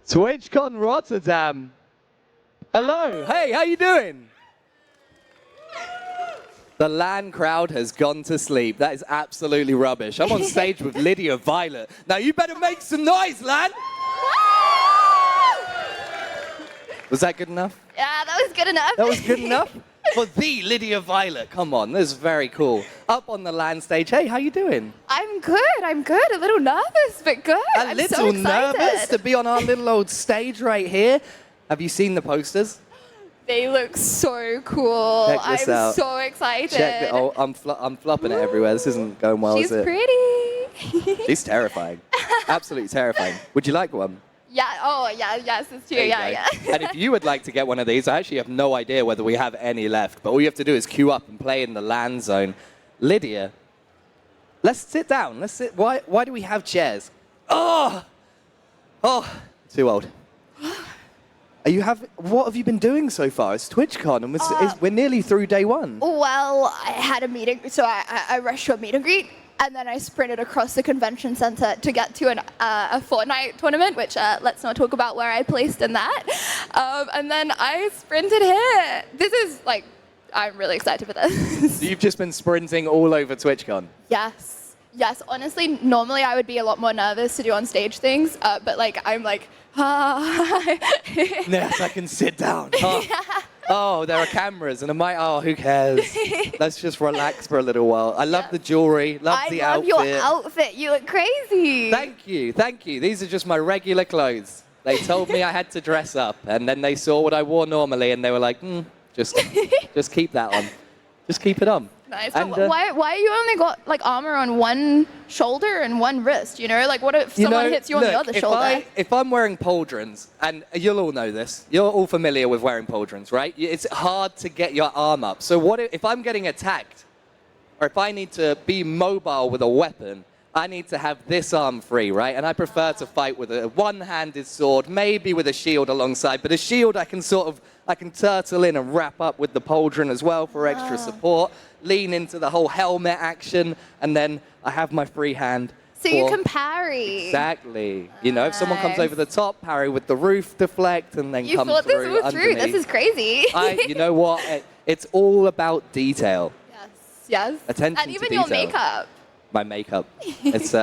TwitchCon Rotterdam. Hello. Hey, how you doing? The LAN crowd has gone to sleep. That is absolutely rubbish. I'm on stage with Lydia Violet. Now you better make some noise, LAN. Was that good enough? Yeah, that was good enough. That was good enough? For the Lydia Violet. Come on, this is very cool. Up on the LAN stage. Hey, how you doing? I'm good. A little nervous, but good. A little nervous to be on our little old stage right here. Have you seen the posters? They look so cool. Check this I'm out. so excited. Check it. Oh, I'm flopping it everywhere. This isn't going well, She's is it? pretty. She's terrifying. Absolutely terrifying. Would you like one? Yeah, oh, yeah, yes, it's true, yeah. And if you would like to get one of these, I actually have no idea whether we have any left, but all you have to do is queue up and play in the LAN zone. Lydia, let's sit down. Let's sit. Why do we have chairs? Oh, too old. What have you been doing so far? It's TwitchCon, and we're nearly through day one. Well, I had a meeting, so I rushed to a meet and greet, and then I sprinted across the convention center to get to a Fortnite tournament, which let's not talk about where I placed in that. And then I sprinted here. This is like, I'm really excited for this. So you've just been sprinting all over TwitchCon? Yes, honestly, normally I would be a lot more nervous to do on stage things, but like, I'm like, Yes, I can sit down. Oh, there are cameras and a mic. Oh, who cares? Let's just relax for a little while. I love the jewelry, love the outfit. I love your outfit. You look crazy. Thank you. These are just my regular clothes. They told me I had to dress up, and then they saw what I wore normally, and they were like, just keep that on. Just keep it on. Nice. And, why you only got like armor on one shoulder and one wrist? You know, like what if someone hits you on the other shoulder? If I'm wearing pauldrons, and you'll all know this, you're all familiar with wearing pauldrons, right? It's hard to get your arm up. So what if I'm getting attacked, or if I need to be mobile with a weapon, I need to have this arm free, right? And I prefer to fight with a one-handed sword, maybe with a shield alongside. But a shield I can turtle in and wrap up with the pauldron as well for extra support, lean into the whole helmet action, and then I have my free hand. So you can parry. Exactly. You know, if someone comes over the top, parry with the roof deflect, and then come through underneath. You thought this was true. This is crazy. You know what? It's all about detail. Yes. Attention and even to detail. Your makeup. My makeup. It's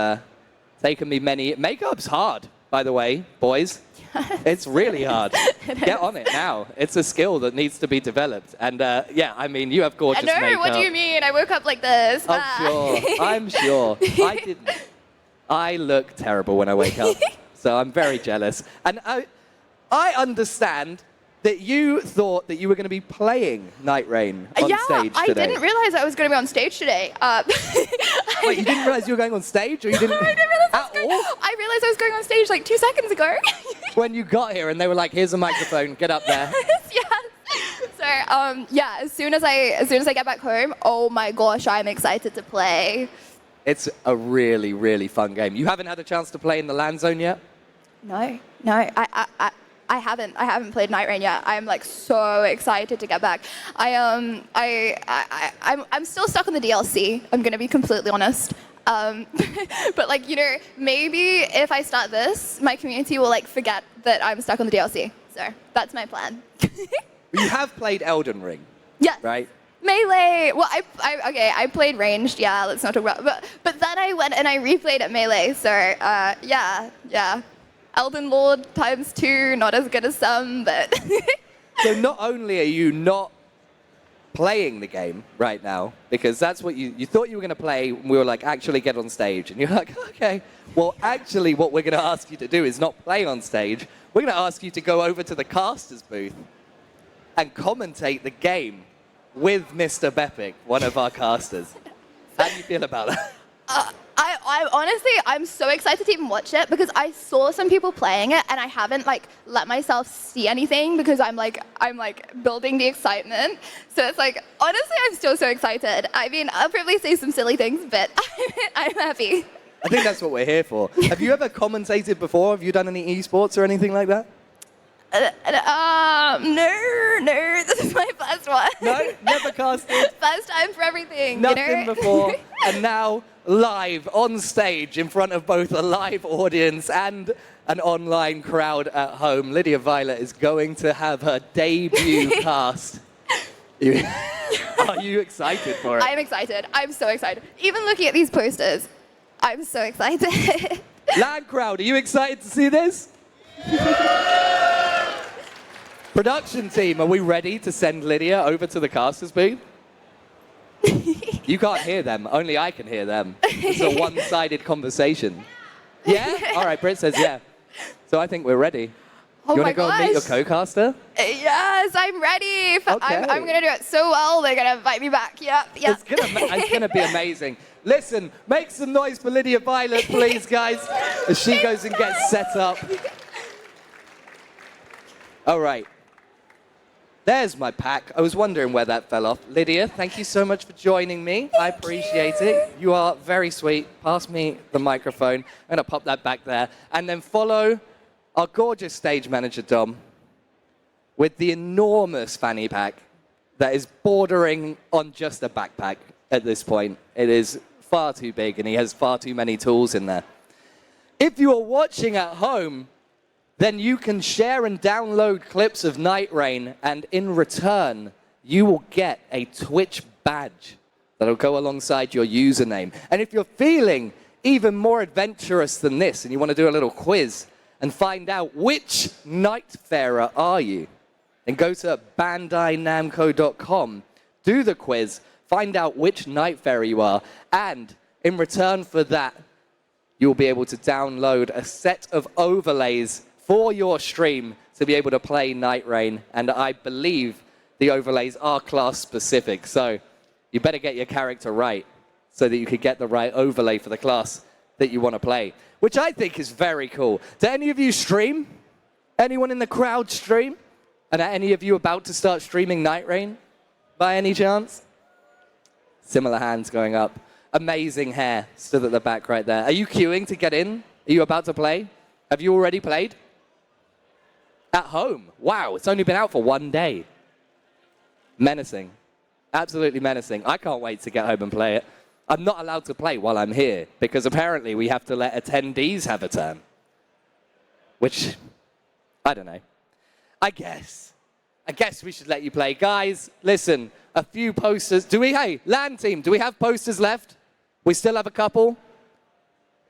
taken me many. Makeup's hard, by the way, boys. It's really hard. Get on it now. It's a skill that needs to be developed. And yeah, I mean, you have gorgeous makeup. What do you mean? I woke up like this. I'm sure. I didn't. I look terrible when I wake up, so I'm very jealous. And I understand that you thought that you were going to be playing Nightreign on stage today. I didn't realize I was going to be on stage today. Wait, you didn't realize you were going on stage? Or you didn't? I didn't realize I realized I was going on stage like 2 seconds ago. When you got here and they were like, here's a microphone, get up there. So, yeah, as soon as I get back home, oh my gosh, I'm excited to play. It's a really, really fun game. You haven't had a chance to play in the LAN zone yet? No, I haven't played Nightreign yet. I'm like so excited to get back. I'm still stuck on the DLC. I'm gonna be completely honest. But like, you know, maybe if I start this, my community will like forget that I'm stuck on the DLC. So that's my plan. You have played Elden Ring. Yeah. Right? Melee. Well, I played ranged. Yeah, let's not talk about. But then I went and I replayed at melee. So yeah. Elden Lord ×2, not as good as some, but... So not only are you not playing the game right now, because that's what you thought you were going to play, we were like, actually get on stage. And you're like, okay. Well, actually, what we're going to ask you to do is not play on stage. We're going to ask you to go over to the caster's booth and commentate the game with Mr. Bepic, one of our casters. How do you feel about that? I honestly, I'm so excited to even watch it because I saw some people playing it and I haven't like let myself see anything because I'm like building the excitement. So it's like, honestly, I'm still so excited. I mean, I'll probably say some silly things, but I'm happy. I think that's what we're here for. Have you ever commentated before? Have you done any esports or anything like that? No, this is my first one. No, never casted. First time for everything. Nothing before. And now, live on stage in front of both a live audience and an online crowd at home, Lydia Violet is going to have her debut cast. Are you excited for it? I'm excited. I'm so excited. Even looking at these posters, I'm so excited. Land crowd, are you excited to see this? Production team, are we ready to send Lydia over to the casters booth? You can't hear them, only I can hear them. It's a one-sided conversation. Yeah? All right, Britt says yeah. So I think we're ready. Oh you my want to go and meet your co-caster? Yes, I'm ready. Okay. I'm going to do it so well, they're going to invite me back. Yep. It's gonna be amazing. Listen, make some noise for Lydia Violet, please, guys, as she goes and gets set up. All right. There's my pack. I was wondering where that fell off. Lydia, thank you so much for joining me. I appreciate it. You are very sweet. Pass me the microphone. I'm going to pop that back there. And then follow our gorgeous stage manager, Dom, with the enormous fanny pack that is bordering on just a backpack at this point. It is far too big, and he has far too many tools in there. If you are watching at home, then you can share and download clips of Nightreign, and in return, you will get a Twitch badge that'll go alongside your username. And if you're feeling even more adventurous than this, and you want to do a little quiz and find out which Nightfarer are you, then go to BandaiNamco.com, do the quiz, find out which Nightfarer you are, and in return for that, you'll be able to download a set of overlays for your stream to be able to play Nightreign, and I believe the overlays are class specific, so you better get your character right so that you can get the right overlay for the class that you want to play, which I think is very cool. Do any of you stream? Anyone in the crowd stream? And are any of you about to start streaming Nightreign by any chance? Similar hands going up. Amazing hair stood at the back right there. Are you queuing to get in? Are you about to play? Have you already played? At home. Wow, it's only been out for 1 day. Menacing. Absolutely menacing. I can't wait to get home and play it. I'm not allowed to play while I'm here because apparently we have to let attendees have a turn. Which, I don't know. I guess we should let you play. Guys, listen, a few posters. Hey, LAN team, do we have posters left? We still have a couple?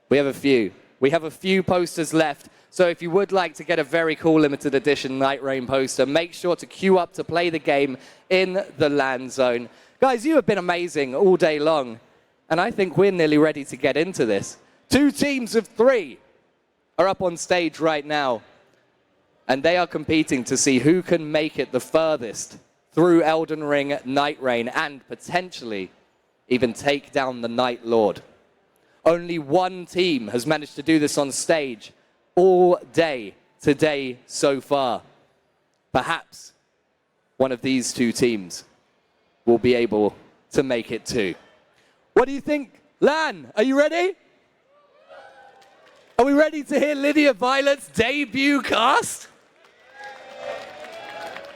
We have a few. We have a few posters left. So if you would like to get a very cool limited edition Nightreign poster, make sure to queue up to play the game in the LAN zone. Guys, you have been amazing all day long. And I think we're nearly ready to get into this. 2 teams of 3 are up on stage right now. And they are competing to see who can make it the furthest through Elden Ring, Nightreign, and potentially even take down the Night Lord. Only one team has managed to do this on stage all day today so far. Perhaps one of these 2 teams will be able to make it too. What do you think? LAN, are you ready? Are we ready to hear Lydia Violet's debut cast?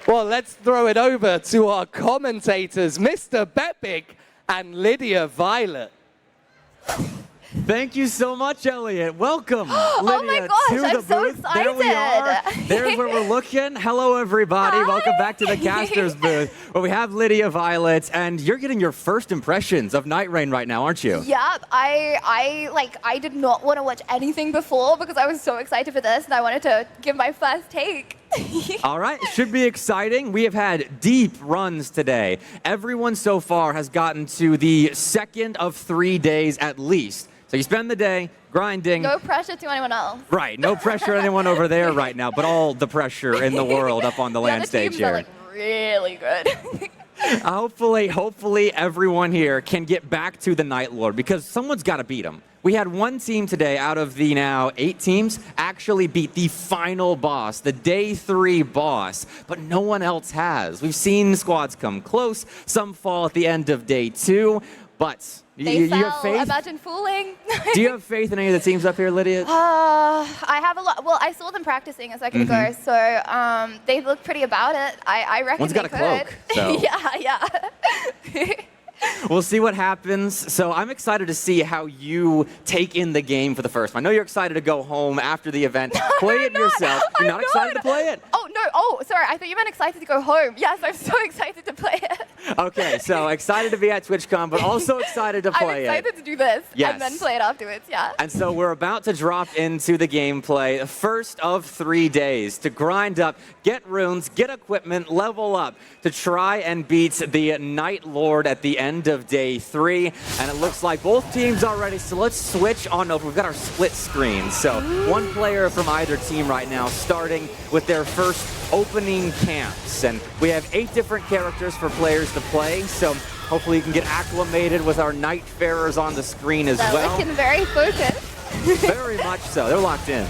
Well, let's throw it over to our commentators, Mr. Bepik and Lydia Violet. Thank you so much, Elliot. Welcome, Lydia, oh my gosh, to the I'm so booth. excited. There we are. There's where we're looking. Hello, everybody. Hi. Welcome back to the Casters booth, where we have Lydia Violet, and you're getting your first impressions of Nightreign right now, aren't you? Yep, I did not want to watch anything before because I was so excited for this and I wanted to give my first take. All right, should be exciting. We have had deep runs today. Everyone so far has gotten to the second of 3 days at least. So you spend the day grinding. No pressure to anyone else. Right, no pressure on anyone over there right now, but all the pressure in the world up on the land The stage teams here. are like really good. Hopefully everyone here can get back to the Night Lord because someone's got to beat him. We had one team today out of the now 8 teams actually beat the final boss, the day 3 boss, but no one else has. We've seen squads come close, some fall at the end of day 2, but They fell. you have faith? Imagine fooling. Do you have faith in any of the teams up here, Lydia? I have a lot. Well, I saw them practicing a second ago, so they look pretty about it. I reckon One's they got a could. cloak, so. yeah. We'll see what happens. So I'm excited to see how you take in the game for the first time. I know you're excited to go home after the event, play it yourself. You're not excited to play it? Oh, no. Oh, sorry. I thought you meant excited to go home. Yes, I'm so excited to play it. Okay, so excited to be at TwitchCon, but also excited to play I'm excited to do this and then play it afterwards, yeah. And so we're about to drop into the gameplay, the first of 3 days to grind up, get runes, get equipment, level up to try and beat the Night Lord at the end of day 3. And it looks like both teams are ready, so let's switch on over. We've got our split screen. So one player from either team right now starting with their first opening camps. And we have 8 different characters for players to play, so hopefully you can get acclimated with our Nightfarers on the screen as well. They're looking very focused. Very much so. They're locked in.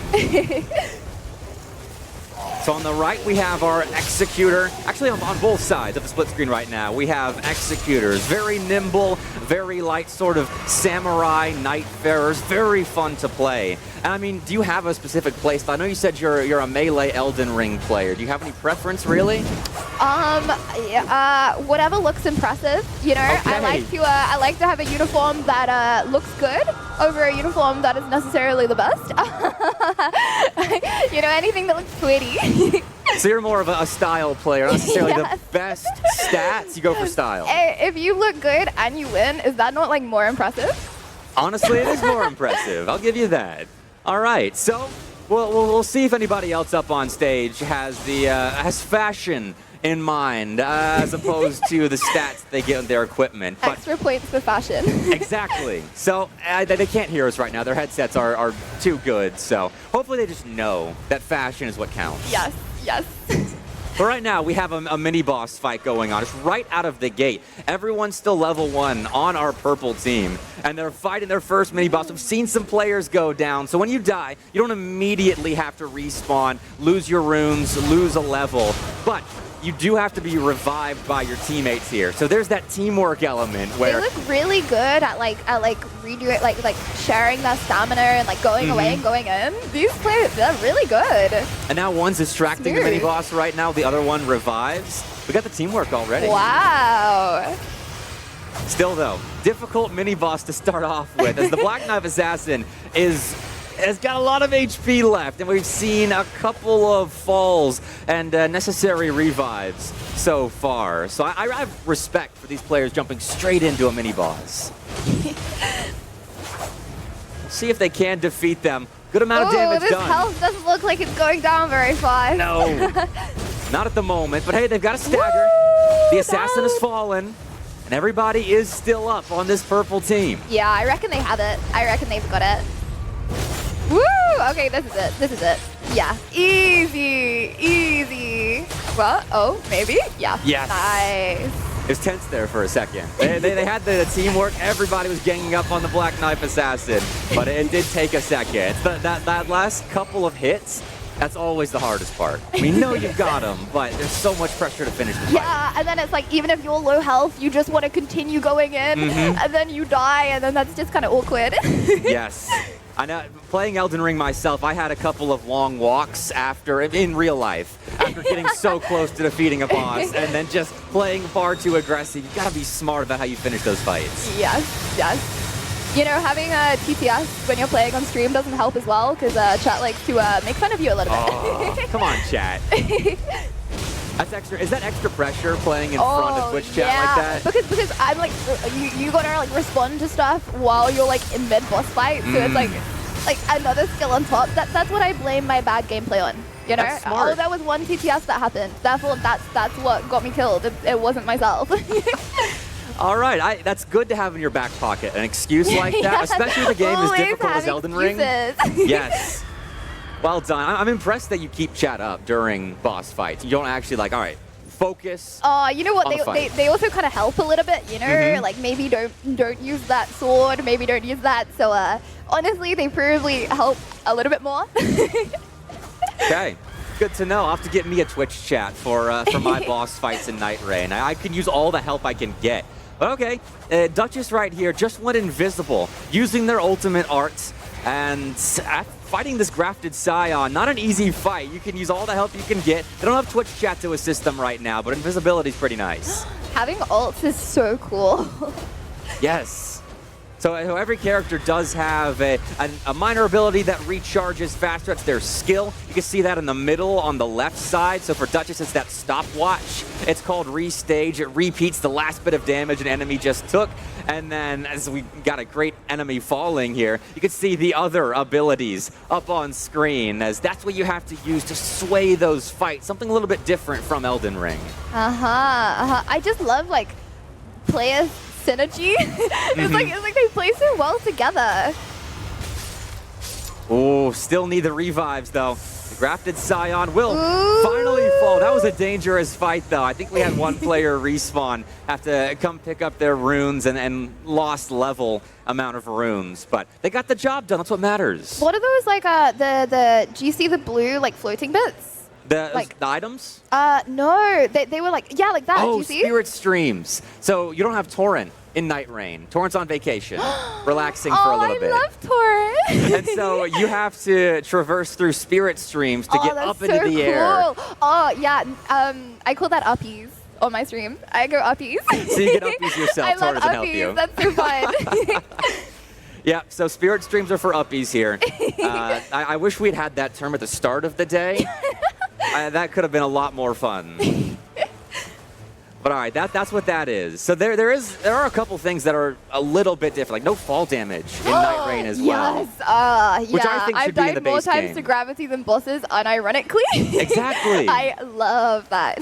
So on the right, we have our Executor. Actually, on both sides of the split screen right now, we have Executors. Very nimble, very light sort of samurai Nightfarers. Very fun to play. And I mean, do you have a specific playstyle? I know you said you're a melee Elden Ring player. Do you have any preference, really? Whatever looks impressive, you know. Okay. I like to have a uniform that looks good over a uniform that is necessarily the best. You know, anything that looks pretty. So you're more of a style player, not necessarily the best stats. You go for style. If you look good and you win, is that not like more impressive? Honestly, it is more impressive. I'll give you that. All right, so we'll see if anybody else up on stage has has fashion in mind as opposed to the stats they get on their equipment. But extra points for fashion. Exactly. So they can't hear us right now. Their headsets are too good. So hopefully they just know that fashion is what counts. Yes, yes. But right now, we have a mini-boss fight going on. It's right out of the gate. Everyone's still level 1 on our purple team, and they're fighting their first mini-boss. We've seen some players go down, so when you die, you don't immediately have to respawn, lose your runes, lose a level, but you do have to be revived by your teammates here. So there's that teamwork element where they look really good at redoing like sharing their stamina and like going away and going in. These players, they're really good. And now one's distracting the mini boss right now, the other one revives. We got the teamwork already. Wow. Still though, difficult mini boss to start off with, as the Black Knife Assassin has got a lot of HP left, and we've seen a couple of falls and necessary revives so far. So I have respect for these players jumping straight into a mini-boss. See if they can defeat them. Good amount of damage this done. This health doesn't look like it's going down very fast. No, not at the moment, but hey, they've got a stagger. The assassin has fallen, and everybody is still up on this purple team. Yeah, I reckon they have it. I reckon they've got it. Woo! Okay, this is it. This is it. Yeah. Easy. Easy. Well, oh, maybe? Yeah. Yes. Nice. It was tense there for a second. They had the teamwork. Everybody was ganging up on the Black Knife Assassin, but it did take a second. It's that last couple of hits, that's always the hardest part. We know you've got them, but there's so much pressure to finish the fight. Yeah, and then it's like, even if you're low health, you just want to continue going in, and then you die, and then that's just kind of awkward. Yes. I know, playing Elden Ring myself, I had a couple of long walks in real life, after getting so close to defeating a boss, and then just playing far too aggressive. You gotta be smart about how you finish those fights. Yes, yes. You know, having a TTS when you're playing on stream doesn't help as well, because chat likes to make fun of you a little bit. Oh, come on, chat. That's extra. Is that extra pressure playing in front of Twitch chat like that? Because I'm like, you gotta like respond to stuff while you're like in mid boss fight, so it's like another skill on top. That's what I blame my bad gameplay on. You know, that's smart. Oh, there was one TTS that happened. Therefore, that's what got me killed. It wasn't myself. All right, that's good to have in your back pocket, an excuse like that, Yeah. especially if the game is Always difficult as have Elden Ring. excuses. Yes. Well done. I'm impressed that you keep chat up during boss fights. You don't actually all right, focus. You know what? on the fight. They also kind of help a little bit. You know, like maybe don't use that sword. Maybe don't use that. So honestly, they probably help a little bit more. Okay. Good to know. I'll have to get me a Twitch chat for my boss fights in Nightreign. I can use all the help I can get. But okay, Duchess right here just went invisible, using their ultimate arts, and fighting this grafted Scion, not an easy fight. You can use all the help you can get. They don't have Twitch chat to assist them right now, but invisibility is pretty nice. Having ults is so cool. Yes. So every character does have a minor ability that recharges faster. That's their skill. You can see that in the middle on the left side. So for Duchess, it's that stopwatch. It's called Restage. It repeats the last bit of damage an enemy just took. And then as we got a great enemy falling here, you can see the other abilities up on screen, as that's what you have to use to sway those fights. Something a little bit different from Elden Ring. I just love like player synergy. It's like they play so well together. Oh, still need the revives though. The grafted Scion will finally fall. That was a dangerous fight though. I think we had one player respawn, have to come pick up their runes and lost level amount of runes. But they got the job done. That's what matters. What are those like do you see the blue like floating bits? The items? No, they were like, yeah, like that. Oh, do you see? Spirit Streams. So you don't have Torrent in Nightreign. Torrent's on vacation, relaxing for a little bit. I love Torrent. And so you have to traverse through Spirit Streams to get up into the air. Oh, yeah. I call that uppies on my stream. I go uppies. So you get uppies yourself. I love Torrent doesn't help you. uppies. That's so fun. Yeah, so Spirit Streams are for uppies here. I wish we'd had that term at the start of the day. That could have been a lot more fun. But all right, that's what that is. So there are a couple things that are a little bit different, like no fall damage in Nightreign as well. Yes, which yeah. I think should I've be in died the more base times game. to gravity than bosses, unironically. Exactly. I love that.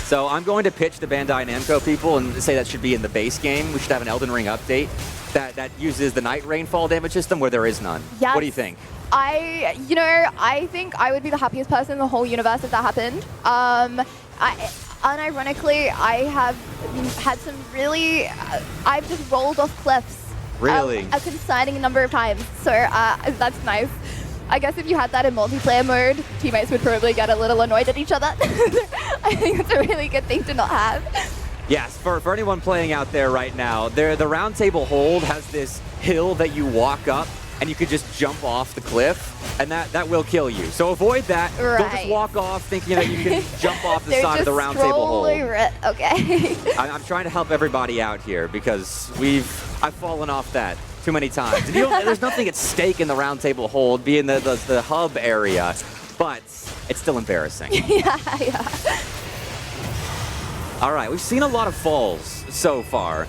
So I'm going to pitch the Bandai Namco people and say that should be in the base game. We should have an Elden Ring update that uses the Nightreign fall damage system where there is none. Yes. What do you think? I think I would be the happiest person in the whole universe if that happened. Unironically, I have had some really, I've just rolled off cliffs. Really? A concerning number of times. So that's nice. I guess if you had that in multiplayer mode, teammates would probably get a little annoyed at each other. I think it's a really good thing to not have. Yes, for anyone playing out there right now, the round table hold has this hill that you walk up and you could just jump off the cliff, and that will kill you. So avoid that. Right. Don't just walk off thinking that you can jump off the They're side of the just round table hold. Okay. I'm trying to help everybody out here because I've fallen off that too many times. And there's nothing at stake in the round table hold, being the hub area, but it's still embarrassing. Yeah. All right, we've seen a lot of falls so far.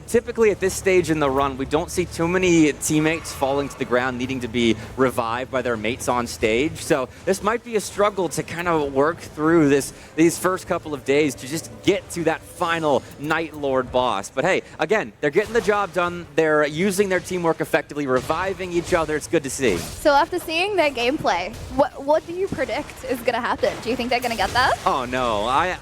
Typically at this stage in the run, we don't see too many teammates falling to the ground needing to be revived by their mates on stage. So this might be a struggle to kind of work through these first couple of days to just get to that final Night Lord boss. But hey, again, they're getting the job done. They're using their teamwork effectively, reviving each other. It's good to see. So after seeing their gameplay, what do you predict is going to happen? Do you think they're going to get that? Oh, no. I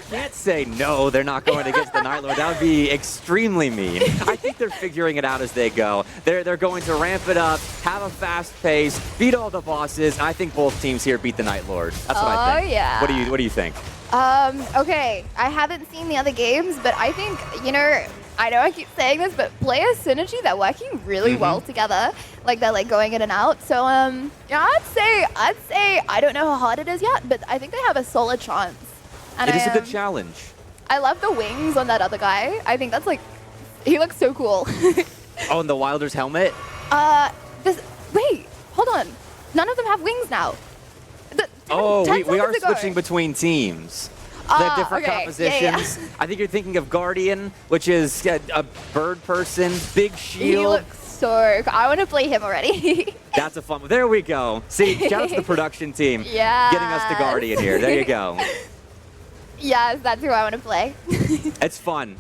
can't say no, they're not going to get to the Night Lord. That would be extremely mean. I think they're figuring it out as they go. They're going to ramp it up, have a fast pace, beat all the bosses. I think both teams here beat the Night Lord. That's what I think. Oh, yeah. What do you think? Okay, I haven't seen the other games, but I think, I know I keep saying this, but player synergy, they're working really well together. Like, they're, like, going in and out. So, yeah, I'd say, I don't know how hard it is yet, but I think they have a solid chance. And It is a good challenge. I love the wings on that other guy. I think that's, like, he looks so cool. Oh, and the Wilder's helmet? Wait, hold on. None of them have wings now. We are switching between teams. The different compositions. Yeah. I think you're thinking of Guardian, which is a bird person, big shield. He looks so cool. I want to play him already. That's a fun one. There we go. See, shout out to the production team. Yeah. Getting us to Guardian here. There you go. Yes, that's who I want to play. It's fun.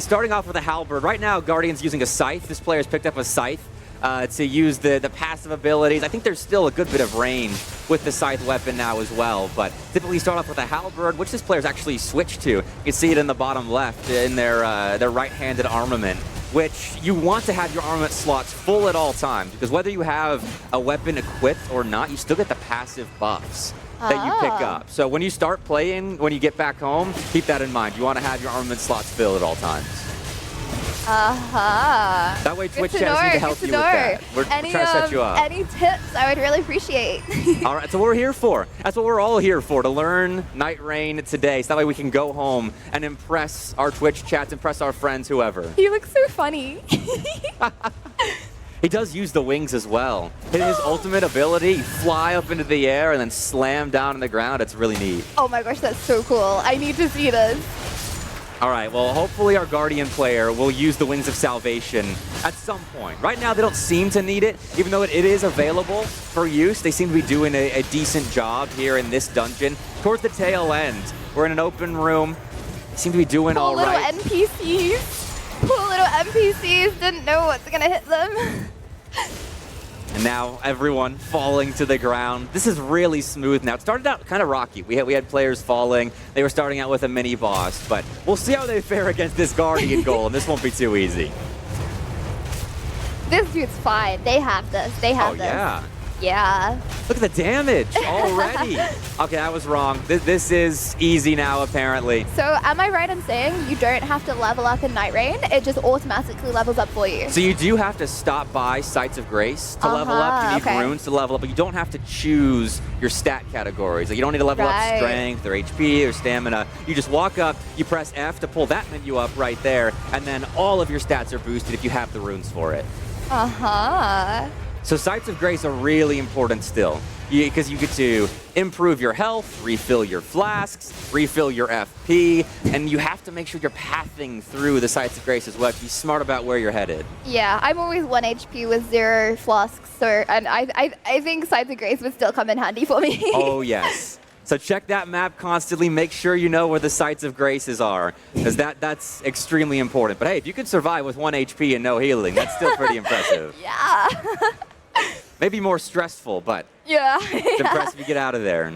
Starting off with a halberd. Right now, Guardian's using a scythe. This player's picked up a scythe to use the passive abilities. I think there's still a good bit of range with the scythe weapon now as well, but typically start off with a halberd, which this player's actually switched to. You can see it in the bottom left in their right-handed armament, which you want to have your armament slots full at all times, because whether you have a weapon equipped or not, you still get the passive buffs that you pick up. So when you start playing, when you get back home, keep that in mind. You want to have your armament slots filled at all times. That way Twitch chat is need to help you with that. We're trying to set you up. Any tips I would really appreciate. All right, that's what we're here for. That's what we're all here for, to learn Nightreign today. So that way we can go home and impress our Twitch chats, impress our friends, whoever. He looks so funny. He does use the wings as well. His ultimate ability, fly up into the air and then slam down on the ground. It's really neat. Oh my gosh, that's so cool. I need to see this. All right, well, hopefully our Guardian player will use the Wings of Salvation at some point. Right now, they don't seem to need it, even though it is available for use. They seem to be doing a decent job here in this dungeon. Towards the tail end, we're in an open room. They seem to be doing all right. Poor little NPCs. Poor little NPCs didn't know what's gonna hit them. And now everyone falling to the ground. This is really smooth now. It started out kind of rocky. We had players falling. They were starting out with a mini boss, but we'll see how they fare against this Guardian goal, and this won't be too easy. This dude's fine. They have this. They have this. Yeah. Yeah. Look at the damage already. Okay, I was wrong. This is easy now, apparently. So am I right in saying you don't have to level up in Nightreign? It just automatically levels up for you? So you do have to stop by Sites of Grace to level up. You need runes to level up, but you don't have to choose your stat categories. Like, you don't need to level up strength or HP or stamina. You just walk up, you press F to pull that menu up right there, and then all of your stats are boosted if you have the runes for it. So Sites of Grace are really important still, because you get to improve your health, refill your flasks, refill your FP, and you have to make sure you're pathing through the Sites of Grace as well. Be smart about where you're headed. Yeah, I'm always 1 HP with 0 flasks, and I think Sites of Grace would still come in handy for me. Oh, yes. So check that map constantly. Make sure you know where the Sites of Graces are, because that's extremely important. But hey, if you can survive with 1 HP and no healing, that's still pretty impressive. Yeah. Maybe more stressful, but it's impressive you get out of there.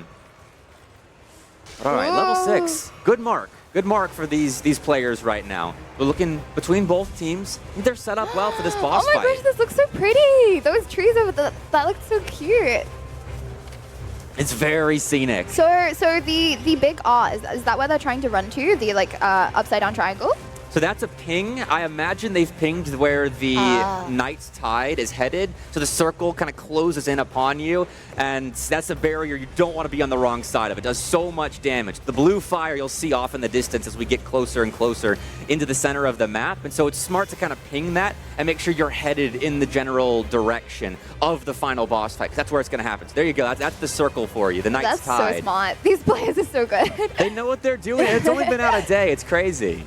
All right, level 6. Good mark. Good mark for these players right now. We're looking between both teams. I think they're set up well for this boss fight. Oh my gosh, this looks so pretty. Those trees over there, that looks so cute. It's very scenic. So the big R, is that where they're trying to run to? The upside down triangle? So that's a ping. I imagine they've pinged where the Knight's Tide is headed. So the circle kind of closes in upon you, and that's a barrier you don't want to be on the wrong side of. It does so much damage. The blue fire you'll see off in the distance as we get closer and closer into the center of the map, and so it's smart to kind of ping that and make sure you're headed in the general direction of the final boss fight, because that's where it's going to happen. So there you go. That's the circle for you, the Knight's Tide. That's so smart. These players are so good. They know what they're doing. It's only been out a day. It's crazy.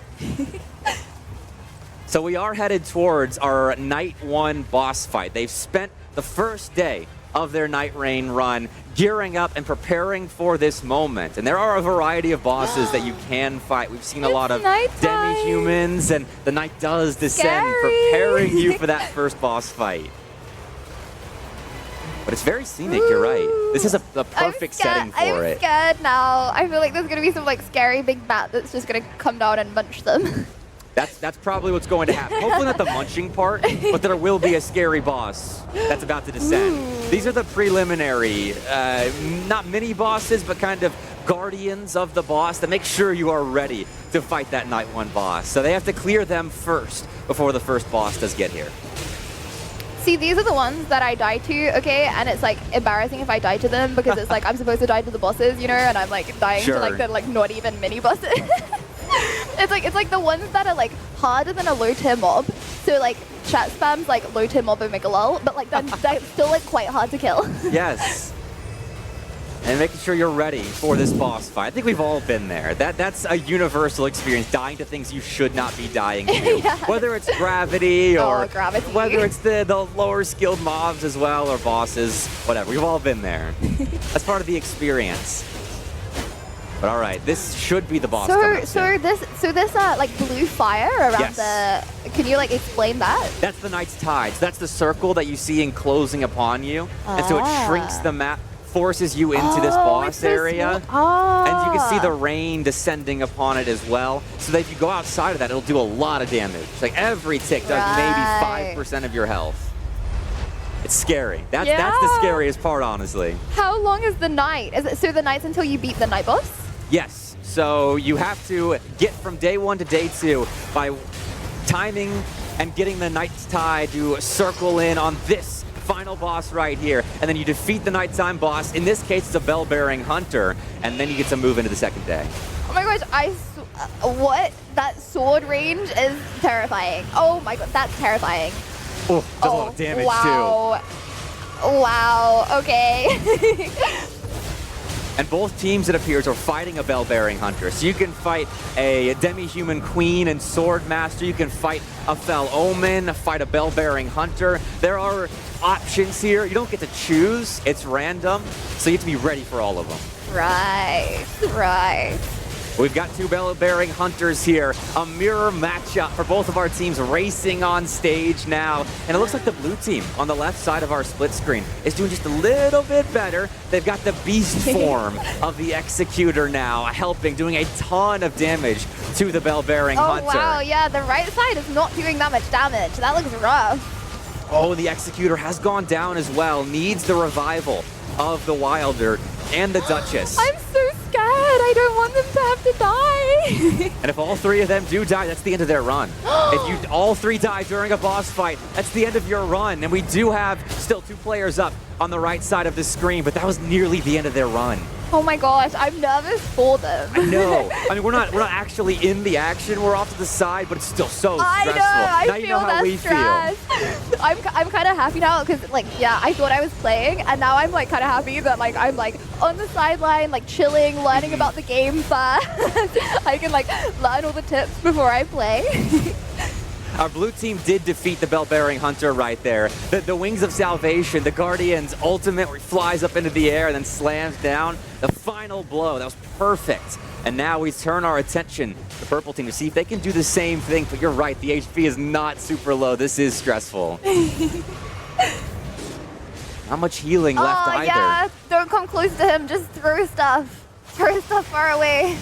So we are headed towards our Night 1 boss fight. They've spent the first day of their Nightreign run gearing up and preparing for this moment. And there are a variety of bosses that you can fight. We've seen a lot of demi-humans, and the night does descend, preparing you for that first boss fight. But it's very scenic, you're right. This is a perfect setting for it. I'm scared now. I feel like there's going to be some scary big bat that's just going to come down and munch them. That's probably what's going to happen. Hopefully not the munching part, but there will be a scary boss that's about to descend. Ooh. These are the preliminary, not mini bosses, but kind of guardians of the boss that make sure you are ready to fight that Night 1 boss. So they have to clear them first before the first boss does get here. See, these are the ones that I die to, okay? And it's embarrassing if I die to them, because it's I'm supposed to die to the bosses, you know, and I'm dying to the not even mini bosses. It's like the ones that are harder than a low tier mob. So chat spams low tier mob and mega lol, but they're still quite hard to kill. Yes. And making sure you're ready for this boss fight. I think we've all been there. That's a universal experience, dying to things you should not be dying to. Whether it's gravity or whether it's the lower skilled mobs as well, or bosses, whatever. We've all been there. That's part of the experience. But all right, this should be the boss. So this blue fire around the. Can you explain that? That's the Knight's Tide. So that's the circle that you see enclosing upon you, and so it shrinks the map, forces you into this boss area, and you can see the rain descending upon it as well. So that if you go outside of that, it'll do a lot of damage. Every tick does maybe 5% of your health. It's scary. That's the scariest part, honestly. How long is the night? So the night's until you beat the night boss? Yes. So you have to get from day 1 to day 2 by timing and getting the Knight's Tide to circle in on this final boss right here. And then you defeat the nighttime boss. In this case, it's a bell-bearing hunter. And then you get to move into the second day. Oh my gosh, what? That sword range is terrifying. Oh my god, that's terrifying. Oh, does a lot of damage wow. too. Wow, okay. And both teams, it appears, are fighting a bell-bearing hunter. So you can fight a demi-human queen and sword master. You can fight a fell omen, fight a bell-bearing hunter. There are options here. You don't get to choose. It's random. So you have to be ready for all of them. Right, right. We've got two bell-bearing hunters here. A mirror matchup for both of our teams racing on stage now. And it looks like the blue team on the left side of our split screen is doing just a little bit better. They've got the beast form of the Executor now, helping, doing a ton of damage to the bell-bearing hunter. Oh, wow, yeah, the right side is not doing that much damage. That looks rough. Oh, the Executor has gone down as well. Needs the revival of the Wilder and the Duchess. I'm so scared. I don't want them to have to die. And if all three of them do die, that's the end of their run. If you all three die during a boss fight, that's the end of your run. And we do have still two players up on the right side of the screen, but that was nearly the end of their run. Oh my gosh, I'm nervous for them. I know. I mean, we're not actually in the action. We're off to the side, but it's still so stressful. I now feel you know how that we stress. feel. I'm kind of happy now because, like, yeah, I thought I was playing, and now I'm like kind of happy that like I'm like on the sideline, like chilling, learning about the game first. I can like learn all the tips before I play. Our blue team did defeat the bell-bearing hunter right there. The Wings of Salvation, the Guardian's ultimate, where he flies up into the air and then slams down. The final blow, that was perfect. And now we turn our attention to the purple team to see if they can do the same thing. But you're right, the HP is not super low. This is stressful. Not much healing left either. Yeah, don't come close to him. Just throw stuff. Throw stuff far away.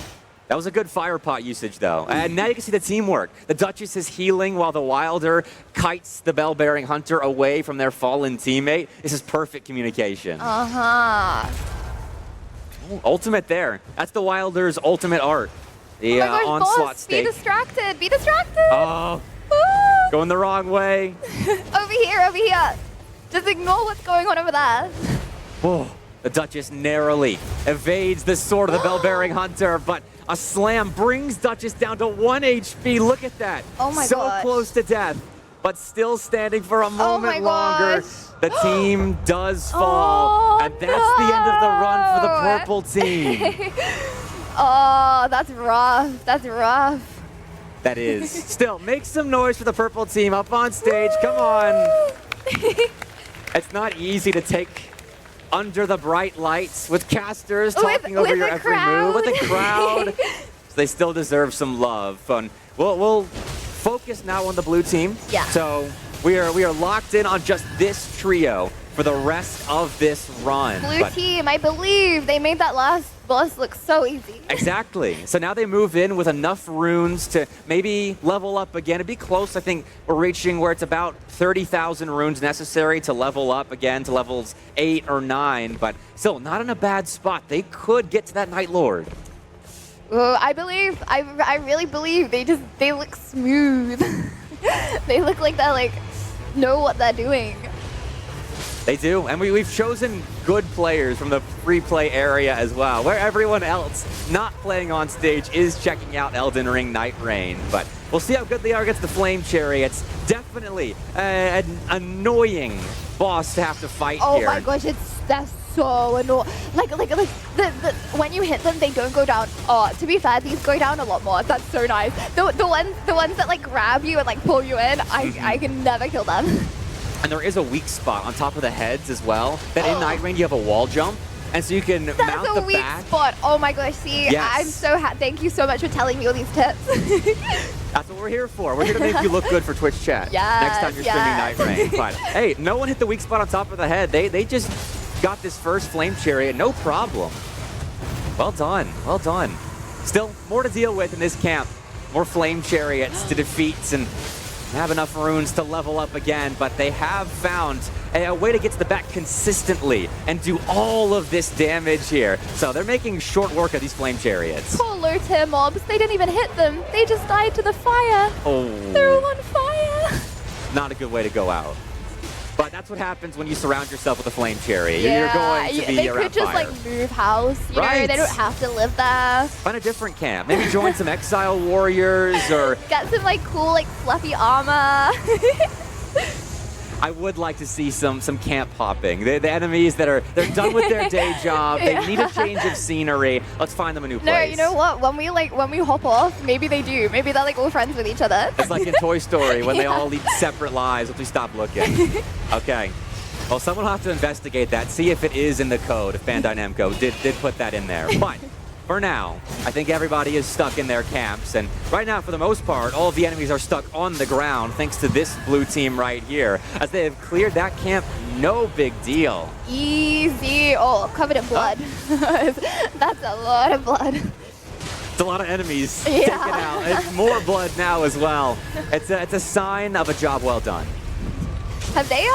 That was a good fire pot usage, though. And now you can see the teamwork. The Duchess is healing while the Wilder kites the bell-bearing hunter away from their fallen teammate. This is perfect communication. Uh-huh. Ooh, ultimate there. That's the Wilder's ultimate art. The oh my gosh, onslaught boss, stake. be distracted. Be distracted. Oh, going the wrong way. Over here, over here. Just ignore what's going on over there. Oh, the Duchess narrowly evades the sword of the bell-bearing hunter, but a slam brings Duchess down to 1 HP. Look at that. Oh my so gosh. close to death, but still standing for a moment my longer. gosh. The team does fall, and that's the end of the run for the purple team. Oh, that's rough. That's rough. That is. Still, make some noise for the purple team up on stage. Come on. It's not easy to take under the bright lights with casters talking over your every move with a crowd. So they still deserve some love. And we'll focus now on the blue team. Yeah. So we are locked in on just this trio for the rest of this run. Blue team, I believe they made that last boss look so easy. Exactly. So now they move in with enough runes to maybe level up again. It'd be close. I think we're reaching where it's about 30,000 runes necessary to level up again to levels 8 or 9, but still not in a bad spot. They could get to that Night Lord. I believe, I really believe they look smooth. They look like they like know what they're doing. They do, and we've chosen good players from the free play area as well, where everyone else not playing on stage is checking out Elden Ring Nightreign. But we'll see how good they are against the Flame Chariots. Definitely an annoying boss to have to fight here. Oh my gosh, that's so annoying. Like the when you hit them, they don't go down. Oh, to be fair, these go down a lot more. That's so nice. The ones that like grab you and like pull you in, I can never kill them. And there is a weak spot on top of the heads as well. That in Nightreign you have a wall jump, and so you can mount the back. That's a weak spot. Oh my gosh, see, yes. I'm so thank you so much for telling me all these tips. That's what we're here for. We're here to make you look good for Twitch chat. Yes, next time you're streaming Nightreign. But hey, no one hit the weak spot on top of the head. They just got this first Flame Chariot, no problem. Well done, well done. Still more to deal with in this camp. More Flame Chariots to defeat and have enough runes to level up again, but they have found a way to get to the back consistently and do all of this damage here. So they're making short work of these flame chariots. Poor low tier mobs. They didn't even hit them. They just died to the fire. Oh. They're all on fire. Not a good way to go out. But that's what happens when you surround yourself with a flame chariot. You're going to be they around could just fire. like move house. You Right. know, they don't have to live there. Find a different camp. Maybe join some exile warriors or... Get some like cool like fluffy armor. I would like to see some camp hopping. The enemies they're done with their day job. They need a change of scenery. Let's find them a new place. No, you know what? When we hop off, maybe they do. Maybe they're like all friends with each other. It's like in Toy Story when they all lead separate lives if we stop looking. Okay. Well, someone will have to investigate that, see if it is in the code, if Bandai Namco did put that in there. But for now, I think everybody is stuck in their camps. And right now, for the most part, all of the enemies are stuck on the ground thanks to this blue team right here. As they have cleared that camp, no big deal. Easy. Oh, covered in blood. That's a lot of blood. It's a lot of enemies taken out. It's more blood now as well. It's a sign of a job well done. Have they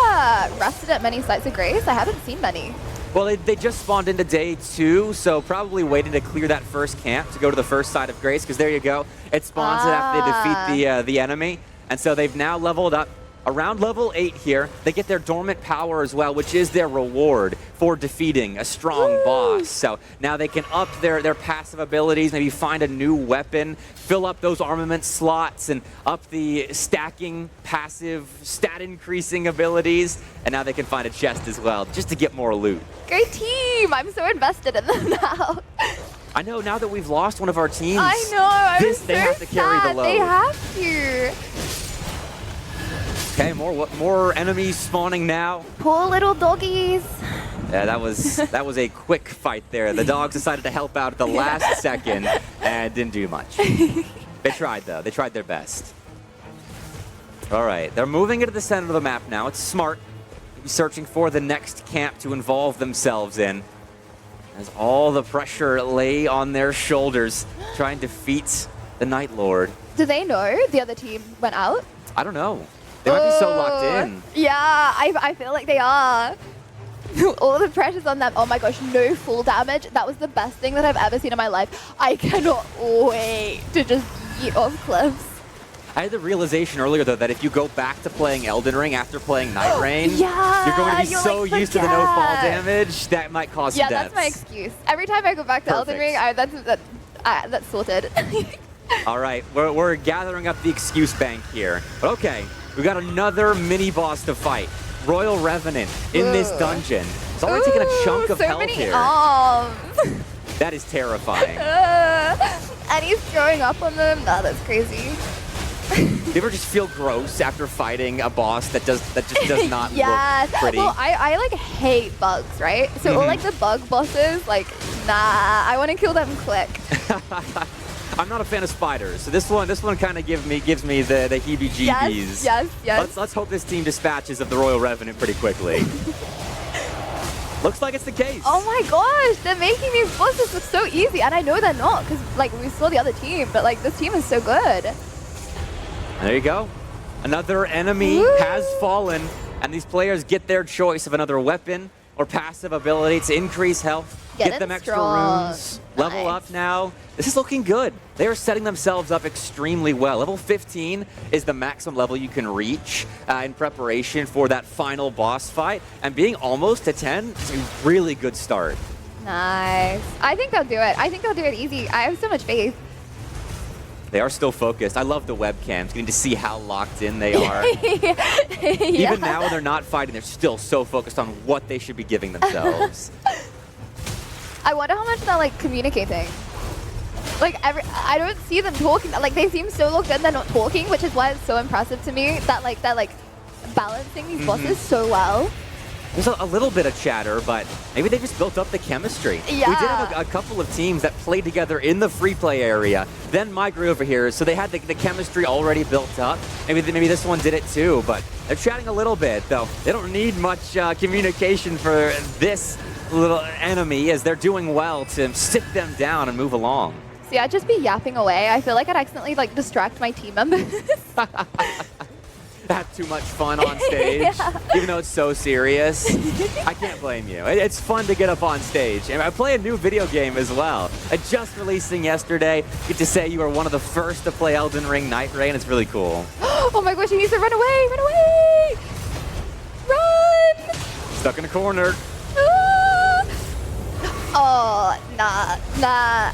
rested at many sites of grace? I haven't seen many. Well, they just spawned into day 2, so probably waiting to clear that first camp to go to the first side of Grace, because there you go. It spawns it after they defeat the enemy. And so they've now leveled up around level 8 here. They get their dormant power as well, which is their reward for defeating a strong boss. So now they can up their passive abilities, maybe find a new weapon, fill up those armament slots, and up the stacking, passive, stat increasing abilities. And now they can find a chest as well, just to get more loot. Great team. I'm so invested in them now. I know, now that we've lost one of our teams, I know. they have to carry the load. They have to. Okay, more enemies spawning now. Poor little doggies. Yeah, that was a quick fight there. The dogs decided to help out at the last second and didn't do much. They tried though. They tried their best. All right, they're moving into the center of the map now. It's smart. Searching for the next camp to involve themselves in. As all the pressure lay on their shoulders, trying to defeat the Night Lord. Do they know the other team went out? I don't know. They might be so locked in. Yeah, I feel like they are. All the pressure's on them. Oh my gosh, no full damage. That was the best thing that I've ever seen in my life. I cannot wait to just yeet off cliffs. I had the realization earlier, though, that if you go back to playing Elden Ring after playing Nightreign, yeah, you're going to be so like, used to the no-fall damage, that might cause some deaths. Yeah, that's my excuse. Every time I go back to Elden Ring, that's sorted. All right, we're gathering up the excuse bank here. But okay, we got another mini-boss to fight. Royal Revenant in this dungeon. It's already taking a chunk of health here. Arms. That is terrifying. And he's throwing up on them. No, that's crazy. Do you ever just feel gross after fighting a boss that just does not yes. look pretty? Well, I like hate bugs, right? So all like the bug bosses, like, nah, I want to kill them quick. I'm not a fan of spiders, so this one kind of gives me the heebie-jeebies. Yes. Let's hope this team dispatches of the Royal Revenant pretty quickly. Looks like it's the case. Oh my gosh, they're making these bosses look so easy, and I know they're not, because like we saw the other team, but like this team is so good. There you go. Another enemy has fallen, and these players get their choice of another weapon or passive ability to increase health, get them extra runes, level up now. This is looking good. They are setting themselves up extremely well. Level 15 is the maximum level you can reach in preparation for that final boss fight, and being almost to 10 is a really good start. Nice. I think they'll do it. I think they'll do it easy. I have so much faith. They are still focused. I love the webcams, getting to see how locked in they are. Yeah. Even now when they're not fighting, they're still so focused on what they should be giving themselves. I wonder how much they're like communicating. Like I don't see them talking. Like they seem so locked in, they're not talking, which is why it's so impressive to me that like they're like balancing these bosses so well. There's a little bit of chatter, but maybe they just built up the chemistry. Yeah. We did have a couple of teams that played together in the free play area, then migrated over here, so they had the chemistry already built up. Maybe this one did it too, but they're chatting a little bit, though. They don't need much communication for this little enemy, as they're doing well to sit them down and move along. See, I'd just be yapping away. I feel like I'd accidentally like distract my team members. have too much fun on stage, even though it's so serious. I can't blame you. It's fun to get up on stage. And I play a new video game as well. Just releasing yesterday. Get to say you were one of the first to play Elden Ring Nightreign. It's really cool. Oh my gosh, he needs to run away! Run away! Run! Stuck in a corner. Ah! Oh, nah.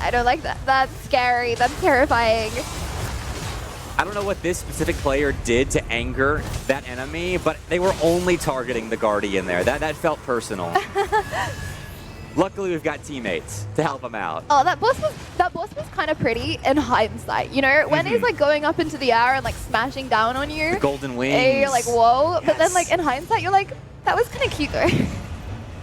I don't like that. That's scary. That's terrifying. I don't know what this specific player did to anger that enemy, but they were only targeting the Guardian there. That felt personal. Luckily, we've got teammates to help him out. Oh, that boss was kind of pretty in hindsight. You know, when he's like going up into the air and like smashing down on you. The golden wings. And you're like, whoa. Yes. But then like in hindsight, you're like, that was kind of cute though.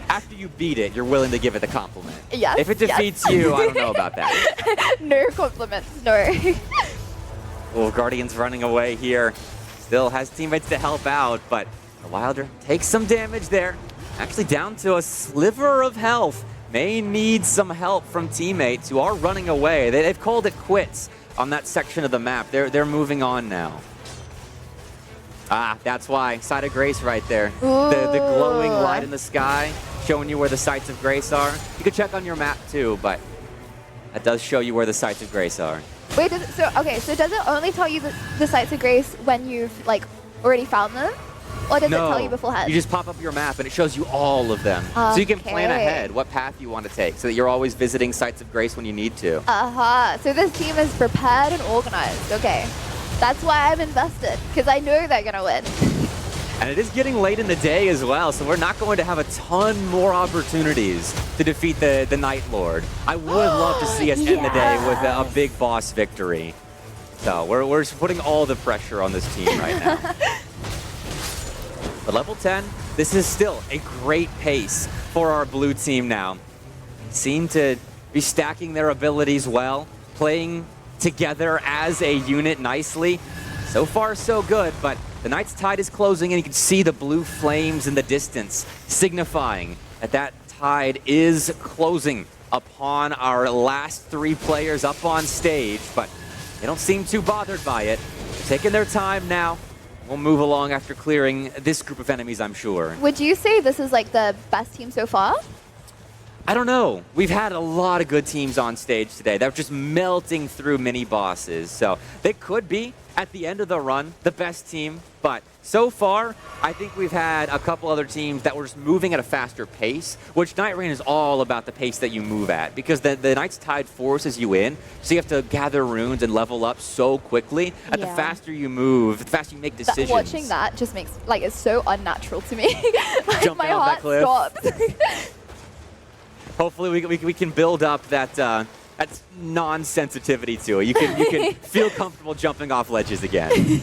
After you beat it, you're willing to give it the compliment. Yes. If it defeats you, I don't know about that. No compliments, no. Well, Guardian's running away here. Still has teammates to help out, but the Wilder takes some damage there. Actually down to a sliver of health. May need some help from teammates who are running away. They've called it quits on that section of the map. They're moving on now. Ah, that's why. Site of Grace right there. The glowing light in the sky showing you where the sites of grace are. You can check on your map too, but that does show you where the sites of grace are. Wait, so does it only tell you the sites of grace when you've like already found them? Or does it tell you beforehand? You just pop up your map and it shows you all of them. So you can plan ahead what path you want to take so that you're always visiting sites of grace when you need to. So this team is prepared and organized. Okay. That's why I'm invested, because I know they're going to win. And it is getting late in the day as well, so we're not going to have a ton more opportunities to defeat the Night Lord. I would love to see us end the day with a big boss victory. So we're just putting all the pressure on this team right now. But level 10, this is still a great pace for our blue team now. Seem to be stacking their abilities well, playing together as a unit nicely. So far, so good, but the Night's Tide is closing, and you can see the blue flames in the distance, signifying that tide is closing upon our last three players up on stage, but they don't seem too bothered by it. Taking their time now. We'll move along after clearing this group of enemies, I'm sure. Would you say this is like the best team so far? I don't know. We've had a lot of good teams on stage today. They're just melting through mini bosses. So they could be, at the end of the run, the best team. But so far, I think we've had a couple other teams that were just moving at a faster pace, which Nightreign is all about the pace that you move at. Because the Night's Tide forces you in, so you have to gather runes and level up so quickly. And the faster you move, the faster you make decisions. Watching that just makes, like, it's so unnatural to me. Like, jumping my off heart that cliff. stops. Hopefully we can build up that non-sensitivity to it. You can feel comfortable jumping off ledges again.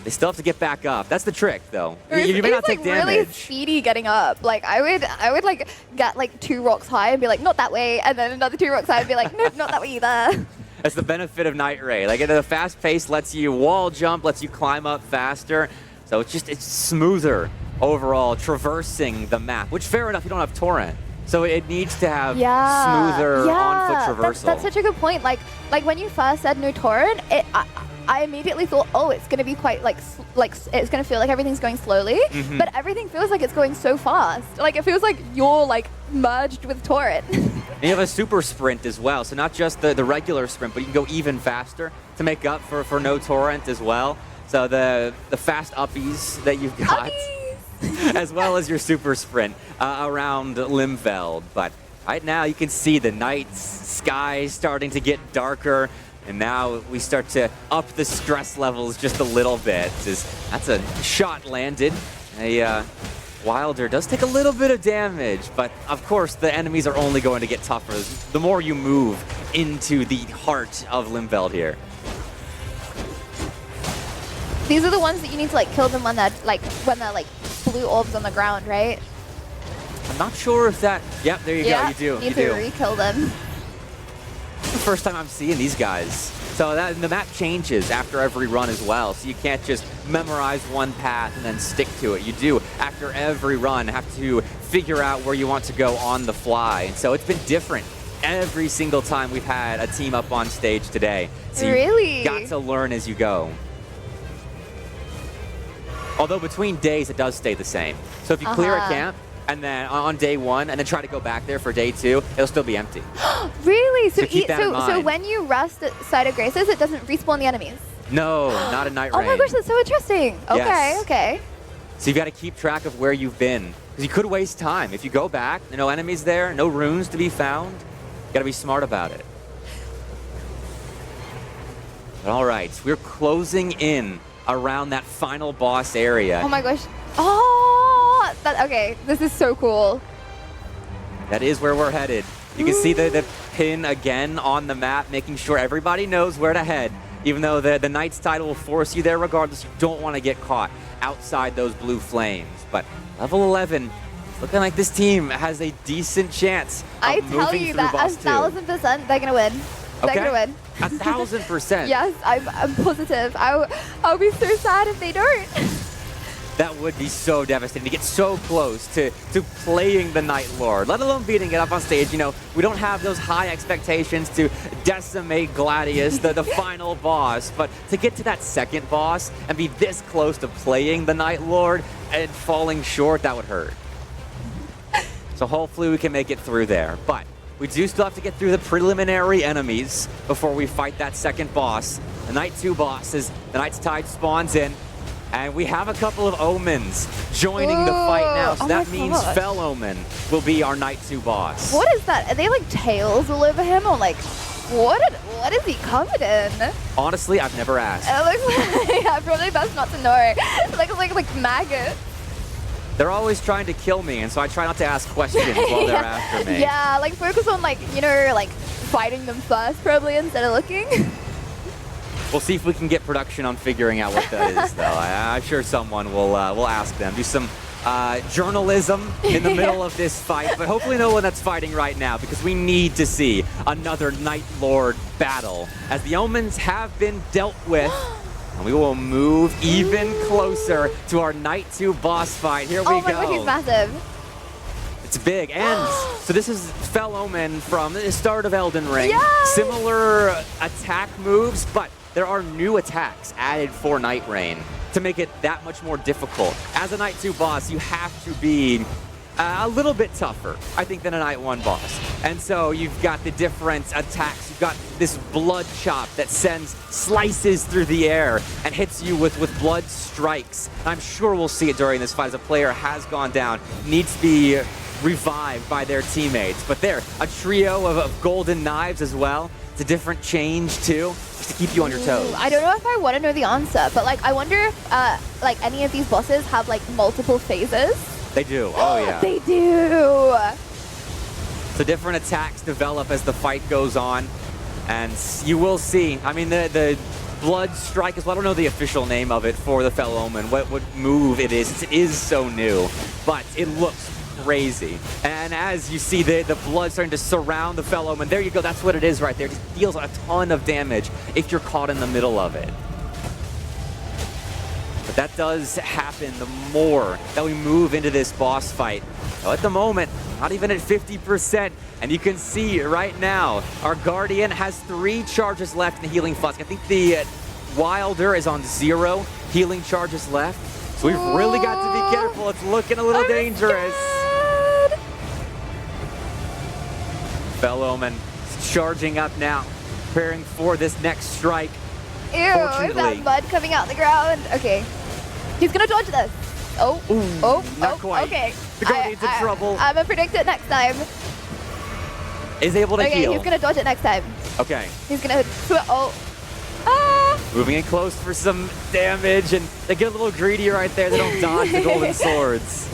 They still have to get back up. That's the trick, though. You may not take damage. Really speedy getting up. Like I would like get like 2 rocks high and be like, not that way, and then another 2 rocks high and be like, nope, not that way either. That's the benefit of Nightreign. Like the fast pace lets you wall jump, lets you climb up faster. So it's smoother overall, traversing the map. Which, fair enough, you don't have torrent. So it needs to have smoother on-foot traversal. That's such a good point. Like when you first said no torrent, I immediately thought, oh, it's going to be quite like it's going to feel like everything's going slowly, but everything feels like it's going so fast. Like it feels like you're like merged with torrent. And you have a super sprint as well, so not just the regular sprint, but you can go even faster to make up for no torrent as well. So the fast uppies that you've got, as well as your super sprint around Limveld. But right now you can see the night sky starting to get darker. And now we start to up the stress levels just a little bit. That's a shot landed. A Wilder does take a little bit of damage, but of course the enemies are only going to get tougher the more you move into the heart of Limveld here. These are the ones that you need to like kill them when they're like blue orbs on the ground, right? I'm not sure if that. Yep, there you go. You do. You need to re-kill them. It's the first time I'm seeing these guys. So the map changes after every run as well. So you can't just memorize one path and then stick to it. You do, after every run, have to figure out where you want to go on the fly. And so it's been different every single time we've had a team up on stage today. So really? you got to learn as you go. Although between days, it does stay the same. So if you clear a camp, and then on day 1, and then try to go back there for day 2, it'll still be empty. Really? So, keep that in so mind. when you rest at Site of Graces, it doesn't respawn the enemies? No, not a Nightreign. Oh my gosh, that's so interesting. Okay, Yes. okay. So you've got to keep track of where you've been. Because you could waste time. If you go back, no enemies there, no runes to be found, you got to be smart about it. But all right, we're closing in around that final boss area. Oh my gosh. Oh, okay, this is so cool. That is where we're headed. You can see the pin again on the map, making sure everybody knows where to head. Even though the Knight's title will force you there regardless, you don't want to get caught outside those blue flames. But level 11, looking like this team has a decent chance of I tell moving you through that boss 2. 1,000% they're gonna win. They're gonna win. 1,000%. Yes, I'm positive. I'll be so sad if they don't. That would be so devastating to get so close to playing the Night Lord, let alone beating it up on stage. You know, we don't have those high expectations to decimate Gladius, the final boss, but to get to that second boss and be this close to playing the Night Lord and falling short, that would hurt. So hopefully we can make it through there. But we do still have to get through the preliminary enemies before we fight that second boss. The Night 2 boss as the Knight's Tide spawns in. And we have a couple of Omens joining the fight now. So Oh that my means gosh. Fell Omen will be our Night 2 boss. What is that? Are they like tails all over him, or like what is he covered in? Honestly, I've never asked. It looks like yeah, probably best not to know. Like maggots. They're always trying to kill me, and so I try not to ask questions while they're after me. Yeah, like focus on like like fighting them first probably instead of looking. We'll see if we can get production on figuring out what that is, though. I'm sure someone will ask them. Do some journalism in the middle of this fight, but hopefully no one that's fighting right now, because we need to see another Night Lord battle, as the Omens have been dealt with. And we will move even closer to our Night 2 boss fight. Here we Oh my go. gosh, he's massive. It's big, and so this is Fell Omen from the start of Elden Ring. Yes! Similar attack moves, but there are new attacks added for Nightreign to make it that much more difficult. As a Night 2 boss, you have to be a little bit tougher, I think, than a Night 1 boss. And so you've got the different attacks. You've got this blood chop that sends slices through the air and hits you with blood strikes. I'm sure we'll see it during this fight as a player has gone down, needs to be revived by their teammates. But there, a trio of golden knives as well. It's a different change too, just to keep you on your toes. I don't know if I want to know the answer, but like I wonder if like any of these bosses have like multiple phases. They do. Oh yeah. They do. So different attacks develop as the fight goes on, and you will see. I mean, the blood strike is well, I don't know the official name of it for the Fell Omen, what move it is. It is so new, but it looks crazy. And as you see the blood starting to surround the Fell Omen, there you go, that's what it is right there. It just deals a ton of damage if you're caught in the middle of it. But that does happen the more that we move into this boss fight. So at the moment, not even at 50%, and you can see right now, our Guardian has 3 charges left in the Healing Flask. I think the Wilder is on 0 healing charges left. So we've really got to be careful. It's looking a little dangerous. Scared. Fell Omen charging up now, preparing for this next strike. Ew, is Fortunately- that mud coming out the ground? Okay. He's gonna dodge this. Oh, Ooh, oh, not oh, quite. okay. The Guardian's in trouble. I'm gonna predict it next time. Is able to Okay, heal. he's gonna dodge it next time. Okay. He's gonna, oh. Ah! Moving in close for some damage, and they get a little greedy right there. They don't dodge the golden swords.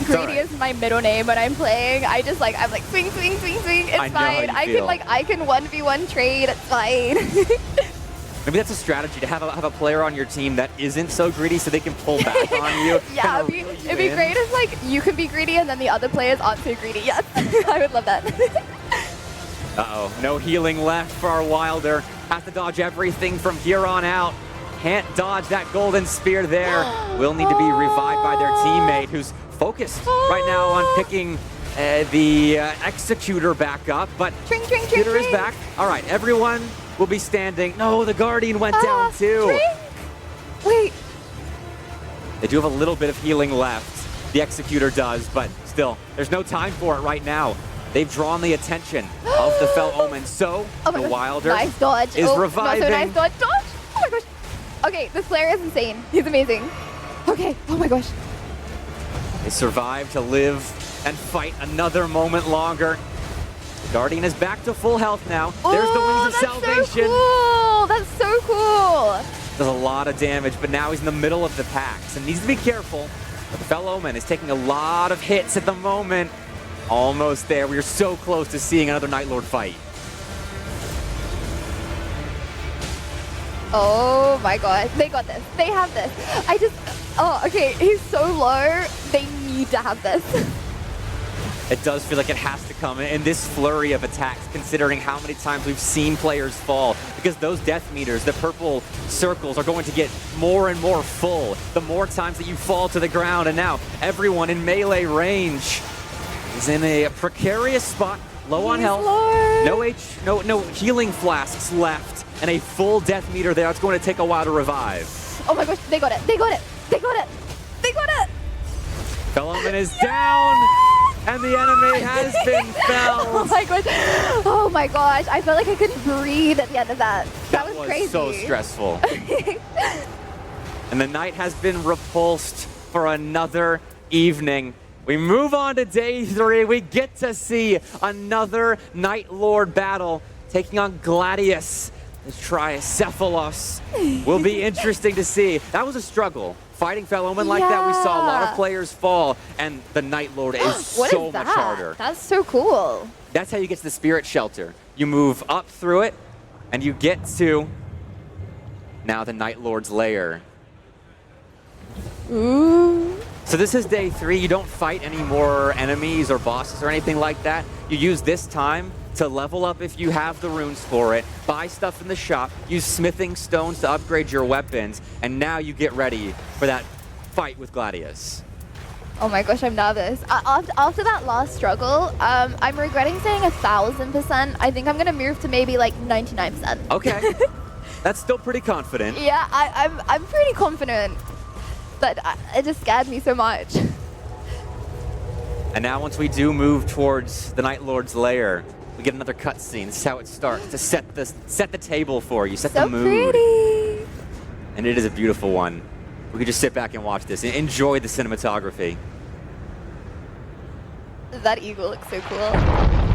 Greedy alright. is my middle name when I'm playing. I'm like swing, swing, swing, swing. It's I know how fine. you I feel. can 1v1 trade. It's fine. Maybe that's a strategy to have a player on your team that isn't so greedy, so they can pull back on you. Yeah, kinda it'd reel be you in. great if like you can be greedy and then the other players aren't so greedy. Yes, I would love that. Uh-oh, no healing left for our Wilder. Has to dodge everything from here on out. Can't dodge that golden spear there. Will need to be revived by their teammate, who's focused right now on picking the Executor back up, but Tring, tring, tring, Executor is tring. back. All right, everyone will be standing. No, the Guardian went down too. Drink. Wait, They do have a little bit of healing left. The Executor does, but still, there's no time for it right now. They've drawn the attention of the Fell Omen, so the gosh. Wilder Nice dodge. is reviving. Not so nice dodge. Dodge! Oh my gosh. Okay, this player is insane. He's amazing. Okay, oh my gosh. They survive to live and fight another moment longer. The Guardian is back to full health now. There's the Wings of Salvation. So cool. That's so cool. Does a lot of damage, but now he's in the middle of the packs and needs to be careful. But the Fell Omen is taking a lot of hits at the moment. Almost there. We are so close to seeing another Night Lord fight. Oh my god. They got this. They have this. Oh, okay. He's so low. They need to have this. It does feel like it has to come in this flurry of attacks, considering how many times we've seen players fall. Because those death meters, the purple circles, are going to get more and more full the more times that you fall to the ground. And now everyone in melee range is in a precarious spot, low on health, no healing flasks left, and a full death meter there. It's going to take a while to revive. Oh my gosh, they got it. They got it. They got it. They got it. Fell Omen is down, and the enemy has been felled. Oh my gosh. Oh my gosh. I felt like I couldn't breathe at the end of that. That was crazy. So stressful. And the night has been repulsed for another evening. We move on to day 3. We get to see another Night Lord battle taking on Gladius. The Tricephalos will be interesting to see. That was a struggle. Fighting Fell Omen like that, we saw a lot of players fall, and the Night Lord is so much harder. That's so cool. That's how you get to the Spirit Shelter. You move up through it, and you get to now the Night Lord's lair. Ooh. So this is day 3. You don't fight any more enemies or bosses or anything like that. You use this time to level up if you have the runes for it, buy stuff in the shop, use smithing stones to upgrade your weapons, and now you get ready for that fight with Gladius. Oh my gosh, I'm nervous. After that last struggle, I'm regretting saying 1,000%. I think I'm going to move to maybe like 99%. Okay. That's still pretty confident. Yeah, I'm pretty confident. But it just scared me so much. And now once we do move towards the Night Lord's lair, we get another cutscene. This is how it starts, to set the table for you, set the mood. So pretty. And it is a beautiful one. We could just sit back and watch this and enjoy the cinematography. That eagle looks so cool.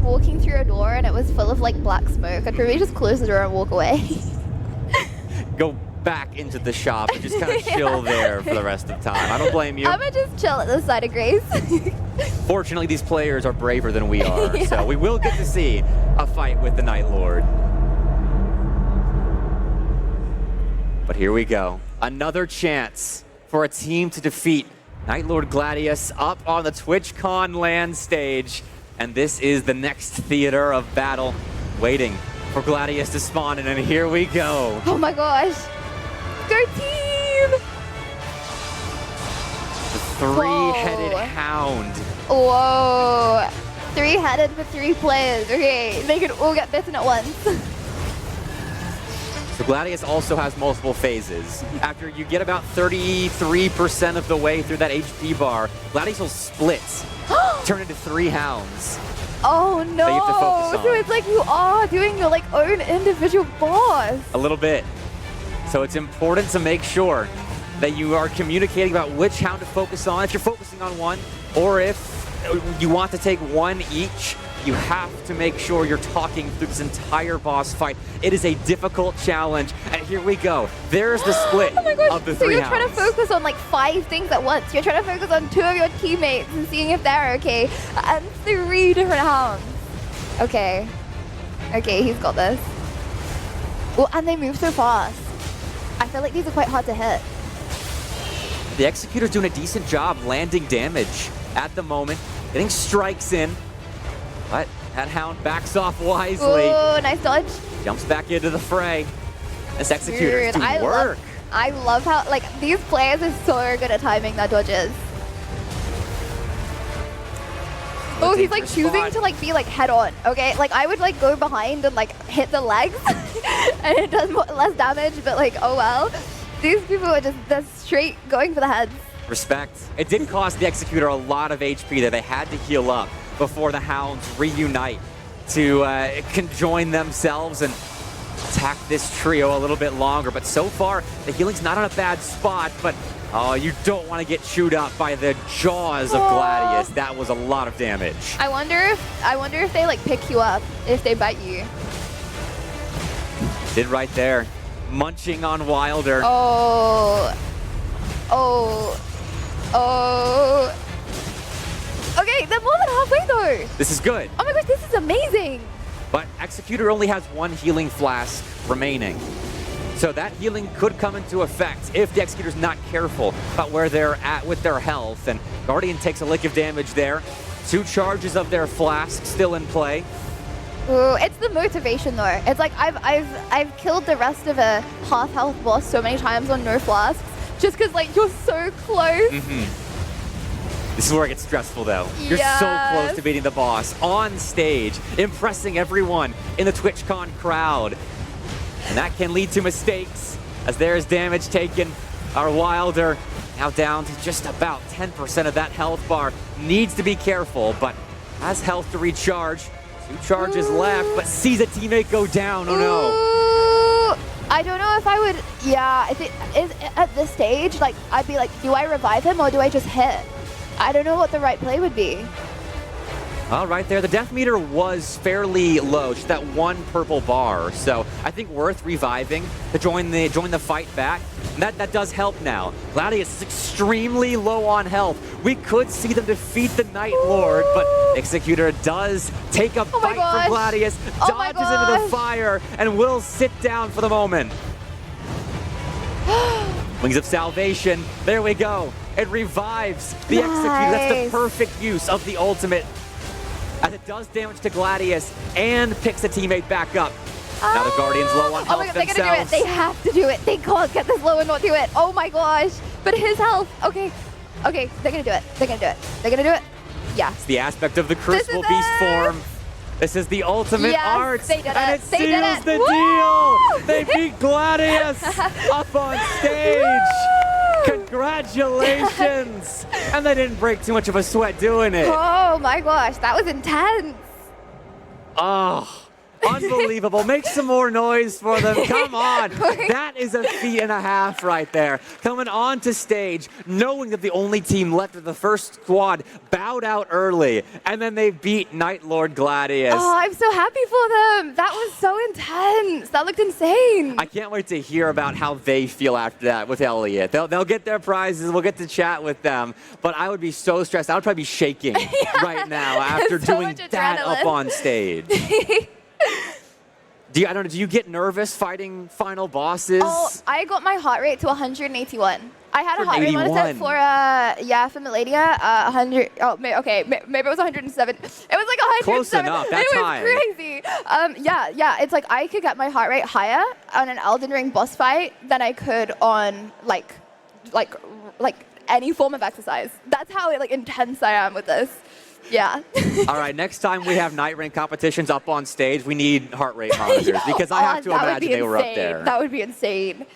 Walking through a door and it was full of like black smoke, I'd probably just close the door and walk away. Go back into the shop and just kind of chill there for the rest of the time. I don't blame you. I'm gonna just chill at the side of Grace. Fortunately, these players are braver than we are, so we will get to see a fight with the Night Lord. But here we go. Another chance for a team to defeat Night Lord Gladius up on the TwitchCon LAN stage. And this is the next theater of battle, waiting for Gladius to spawn in, and here we go. Oh my gosh. Go team! The three-headed hound. Whoa. 3-headed for 3 players. Okay, they can all get bitten at once. So Gladius also has multiple phases. After you get about 33% of the way through that HP bar, Gladius will split, turn into 3 hounds. Oh no! That you have to focus on. So it's like you are doing your like own individual boss. A little bit. So it's important to make sure that you are communicating about which hound to focus on, if you're focusing on one, or if you want to take one each, you have to make sure you're talking through this entire boss fight. It is a difficult challenge, and here we go. There's the split oh my gosh. of the 3 So you're hounds. trying to focus on like 5 things at once. You're trying to focus on 2 of your teammates and seeing if they're okay, and 3 different hounds. Okay. Okay, he's got this. Well, and they move so fast. I feel like these are quite hard to hit. The Executor's doing a decent job landing damage at the moment, getting strikes in. But that hound backs off wisely. Oh, nice dodge. Jumps back into the fray. This Executor's Dude, doing work. I love how, like, these players are so good at timing their dodges. Oh, he's like dangerous choosing spot. to like be like head on. Okay, like I would like go behind and like hit the legs, and it does less damage. But like, oh well, these people are just straight going for the heads. Respect. It did cost the Executor a lot of HP that they had to heal up before the Hounds reunite to conjoin themselves and attack this trio a little bit longer. But so far, the healing's not on a bad spot, but oh, you don't want to get chewed up by the jaws of Gladius. That was a lot of damage. I wonder if they like pick you up if they bite you. Did right there. Munching on Wilder. Oh. Okay, they're more than halfway though. This is good. Oh my gosh, this is amazing. But Executor only has one healing flask remaining. So that healing could come into effect if the Executor's not careful about where they're at with their health. And Guardian takes a lick of damage there. 2 charges of their flask still in play. Ooh, it's the motivation though. It's like I've killed the rest of a half health boss so many times on no flasks just because like you're so close. This is where it gets stressful, though. You're so close to beating the boss on stage, impressing everyone in the TwitchCon crowd. And that can lead to mistakes, as there is damage taken. Our Wilder now down to just about 10% of that health bar. Needs to be careful, but has health to recharge. 2 charges left, but sees a teammate go down. Oh no. Ooh, I don't know if I would. Yeah, I think at this stage, like I'd be like, do I revive him or do I just hit? I don't know what the right play would be. Well, right there, the death meter was fairly low, just that 1 purple bar. So I think worth reviving to join the fight back. And that does help now. Gladius is extremely low on health. We could see them defeat the Night Lord, but Executor does take a bite from Gladius, dodges into the fire, and will sit down for the moment. Wings of Salvation, there we go. It revives the Executor. That's the perfect use of the ultimate, as it does damage to Gladius and picks a teammate back up. Now the Guardian's low on health Oh my god, they're themselves. gonna do it. They have to do it. They can't get this low and not do it. Oh my gosh. But his health. Okay, they're gonna do it. They're gonna do it. They're gonna do it. Yeah. It's the aspect of the Crucible Beast form. This is the ultimate art, they did and it. it They did seals it. the Woo! deal. They beat Gladius up on stage. Congratulations! And they didn't break too much of a sweat doing it. Oh my gosh, that was intense. Oh, unbelievable. Make some more noise for them. Come on. That is a feat and a half right there. Coming onto stage, knowing that the only team left of the first squad bowed out early, and then they beat Night Lord Gladius. Oh, I'm so happy for them. That was so intense. That looked insane. I can't wait to hear about how they feel after that with Elliot. They'll get their prizes. We'll get to chat with them. But I would be so stressed. I would probably be shaking right now after so doing that up on stage. Do you get nervous fighting final bosses? Oh, I got my heart rate to 181. I had a heart rate monitor set for for Miladia, 100. Oh, maybe it was 107. It was like 107. Close enough. That's it was high. crazy. Yeah. It's like I could get my heart rate higher on an Elden Ring boss fight than I could on like any form of exercise. That's how like intense I am with this. Yeah. All right, next time we have Nightreign competitions up on stage, we need heart rate monitors because I have to imagine they were up there. That would be insane.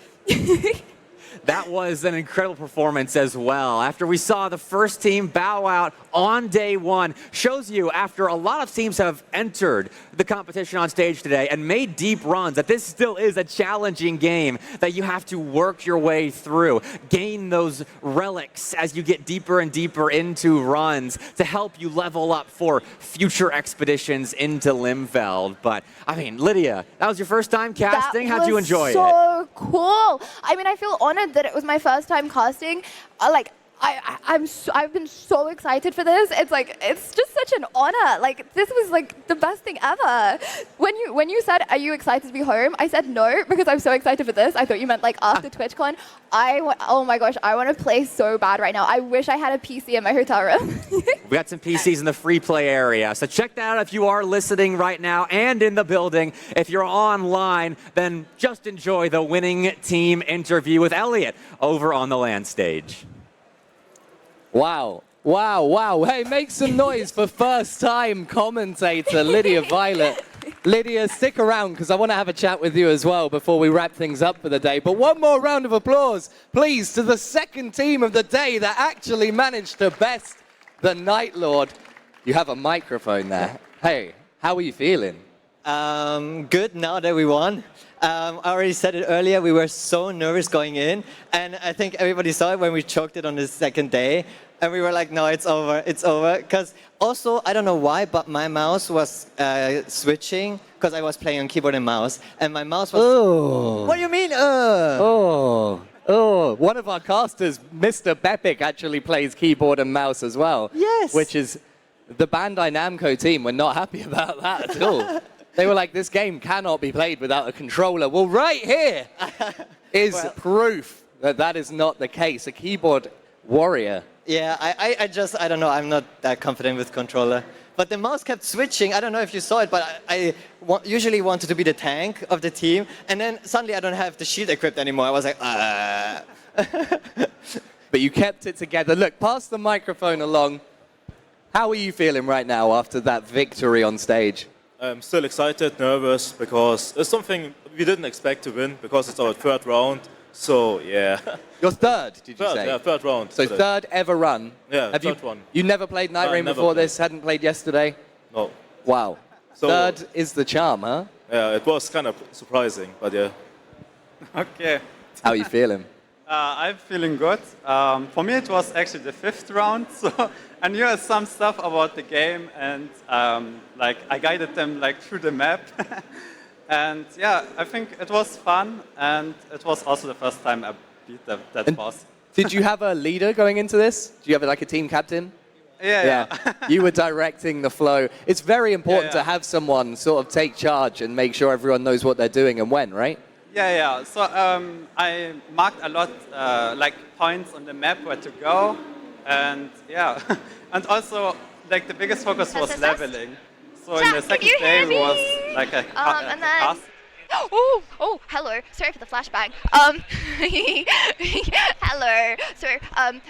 That was an incredible performance as well. After we saw the first team bow out on day 1, shows you after a lot of teams have entered the competition on stage today and made deep runs, that this still is a challenging game that you have to work your way through, gain those relics as you get deeper and deeper into runs to help you level up for future expeditions into Limveld. But, I mean, Lydia, that was your first time casting. How'd you enjoy it? So cool. I mean, I feel honored that it was my first time casting. I've been so excited for this. It's just such an honor. Like, this was like the best thing ever. When you said, "Are you excited to be home?" I said no because I'm so excited for this. I thought you meant like after TwitchCon. Oh my gosh, I want to play so bad right now. I wish I had a PC in my hotel room. We got some PCs in the free play area. So check that out if you are listening right now and in the building. If you're online, then just enjoy the winning team interview with Elliot over on the LAN stage. Wow. Wow, wow. Hey, make some noise for first-time commentator Lydia Violet. Lydia, stick around because I want to have a chat with you as well before we wrap things up for the day. But one more round of applause, please, to the second team of the day that actually managed to best the Night Lord. You have a microphone there. Hey, how are you feeling? Good now that we won. I already said it earlier, we were so nervous going in, and I think everybody saw it when we choked it on the second day, and we were like, no, it's over, it's over. Because also, I don't know why, but my mouse was switching, because I was playing on keyboard and mouse, and my mouse was... Oh. What do you mean, Oh, one of our casters, Mr. Bepic, actually plays keyboard and mouse as well. Yes. Which is the Bandai Namco team were not happy about that at all. They were like, this game cannot be played without a controller. Well, right here is proof that that is not the case. A keyboard warrior. Yeah, I don't know, I'm not that confident with controller. But the mouse kept switching. I don't know if you saw it, but I usually wanted to be the tank of the team. And then suddenly I don't have the shield equipped anymore. I was like, But you kept it together. Look, pass the microphone along. How are you feeling right now after that victory on stage? I'm still excited, nervous, because it's something we didn't expect to win, because it's our third round. So, yeah. Your third, did you say? Yeah, third round. So third ever run. Yeah, Have third one. You never played Nightreign never before played. this? Hadn't played yesterday? No. Wow. So, Third is the charm, huh? Yeah, it was kind of surprising, but yeah. Okay. How are you feeling? I'm feeling good. For me, it was actually the fifth round, so I knew some stuff about the game, and like I guided them like through the map, and yeah, I think it was fun, and it was also the first time I beat that boss. Did you have a leader going into this? Do you have like a team captain? Yeah. You were directing the flow. It's very important Yeah. to have someone sort of take charge and make sure everyone knows what they're doing and when, right? Yeah. So I marked a lot like points on the map where to go, and yeah, and also like the biggest focus was leveling. So in the second day was like a And then, cast. oh, hello. Sorry for the flashback. Hello. So,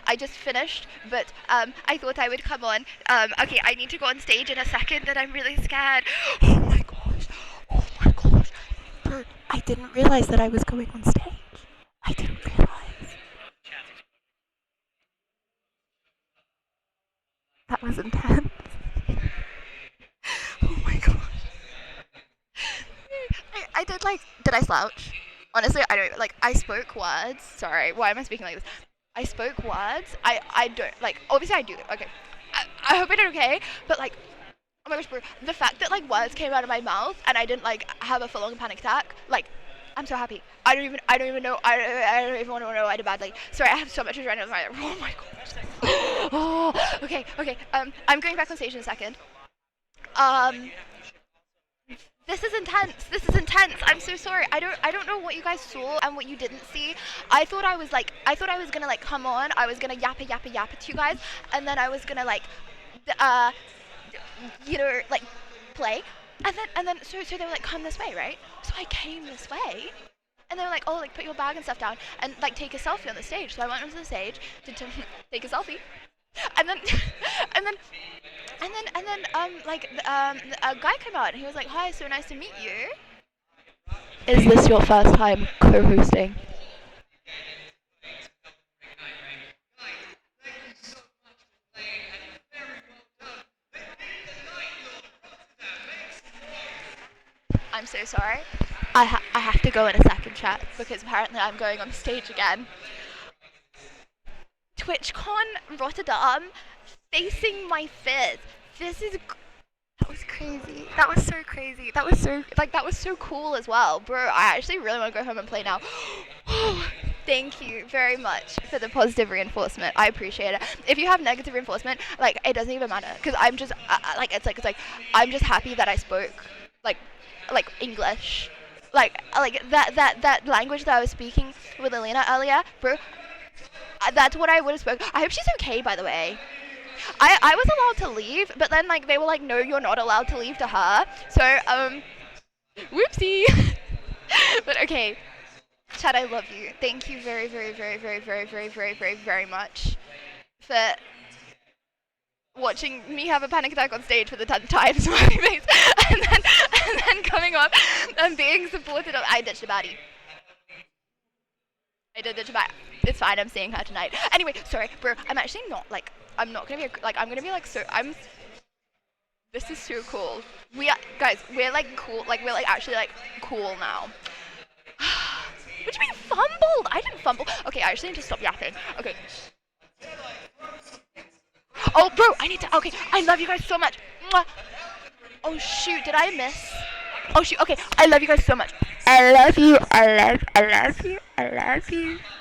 I just finished, but I thought I would come on. Okay, I need to go on stage in a second, and I'm really scared. Oh my gosh. Oh my gosh. Bert, I didn't realize that I was going on stage. I didn't realize. That was intense. Oh my gosh. I did did I slouch? Honestly, I don't, I spoke words. Sorry, why am I speaking like this? I spoke words. I don't, obviously I do. Okay. I hope I did okay, but oh my gosh, bro, the fact that words came out of my mouth and I didn't have a full-on panic attack, I'm so happy. I don't even know, I don't even want to know I did badly. Sorry, I have so much adrenaline right now. Oh my gosh. Oh, okay. I'm going back on stage in a second. This is intense. I'm so sorry. I don't know what you guys saw and what you didn't see. I thought I was gonna come on. I was gonna yappa to you guys, and then I was gonna play. And then so they were like, come this way, right? So I came this way. And they were like, oh, put your bag and stuff down and take a selfie on the stage. So I went onto the stage to take a selfie. And then a guy came out and he was like, hi, so nice to meet you. Is this your first time co-hosting? I'm so sorry. I have to go in a second, chat, because apparently I'm going on stage again. TwitchCon Rotterdam, facing my fears. That was crazy. That was so crazy. That was so cool as well. Bro, I actually really want to go home and play now. Thank you very much for the positive reinforcement. I appreciate it. If you have negative reinforcement, it doesn't even matter, because I'm just I'm just happy that I spoke English. That language that I was speaking with Elena earlier, bro. That's what I would have spoken. I hope she's okay, by the way. I was allowed to leave, but then they were like, no, you're not allowed to leave to her. So whoopsie. But okay, Chad, I love you. Thank you very, very, very, very, very, very, very, very, very much for watching me have a panic attack on stage for the 10th time, smiley face, and then coming up and being supported. I ditched a baddie. I did ditch a baddie. It's fine. I'm seeing her tonight. Anyway, sorry, bro. I'm actually not like. I'm not gonna be like. I'm gonna be like. So I'm. This is so cool. Guys. We're like cool. Like we're like actually like cool now. What do you mean fumbled? I didn't fumble. Okay, I actually need to stop yapping. Okay. Oh, bro, I need to. Okay, I love you guys so much. Mwah. Oh shoot, did I miss? Oh shoot. Okay, I love you guys so much. I love you. I love you. I love you.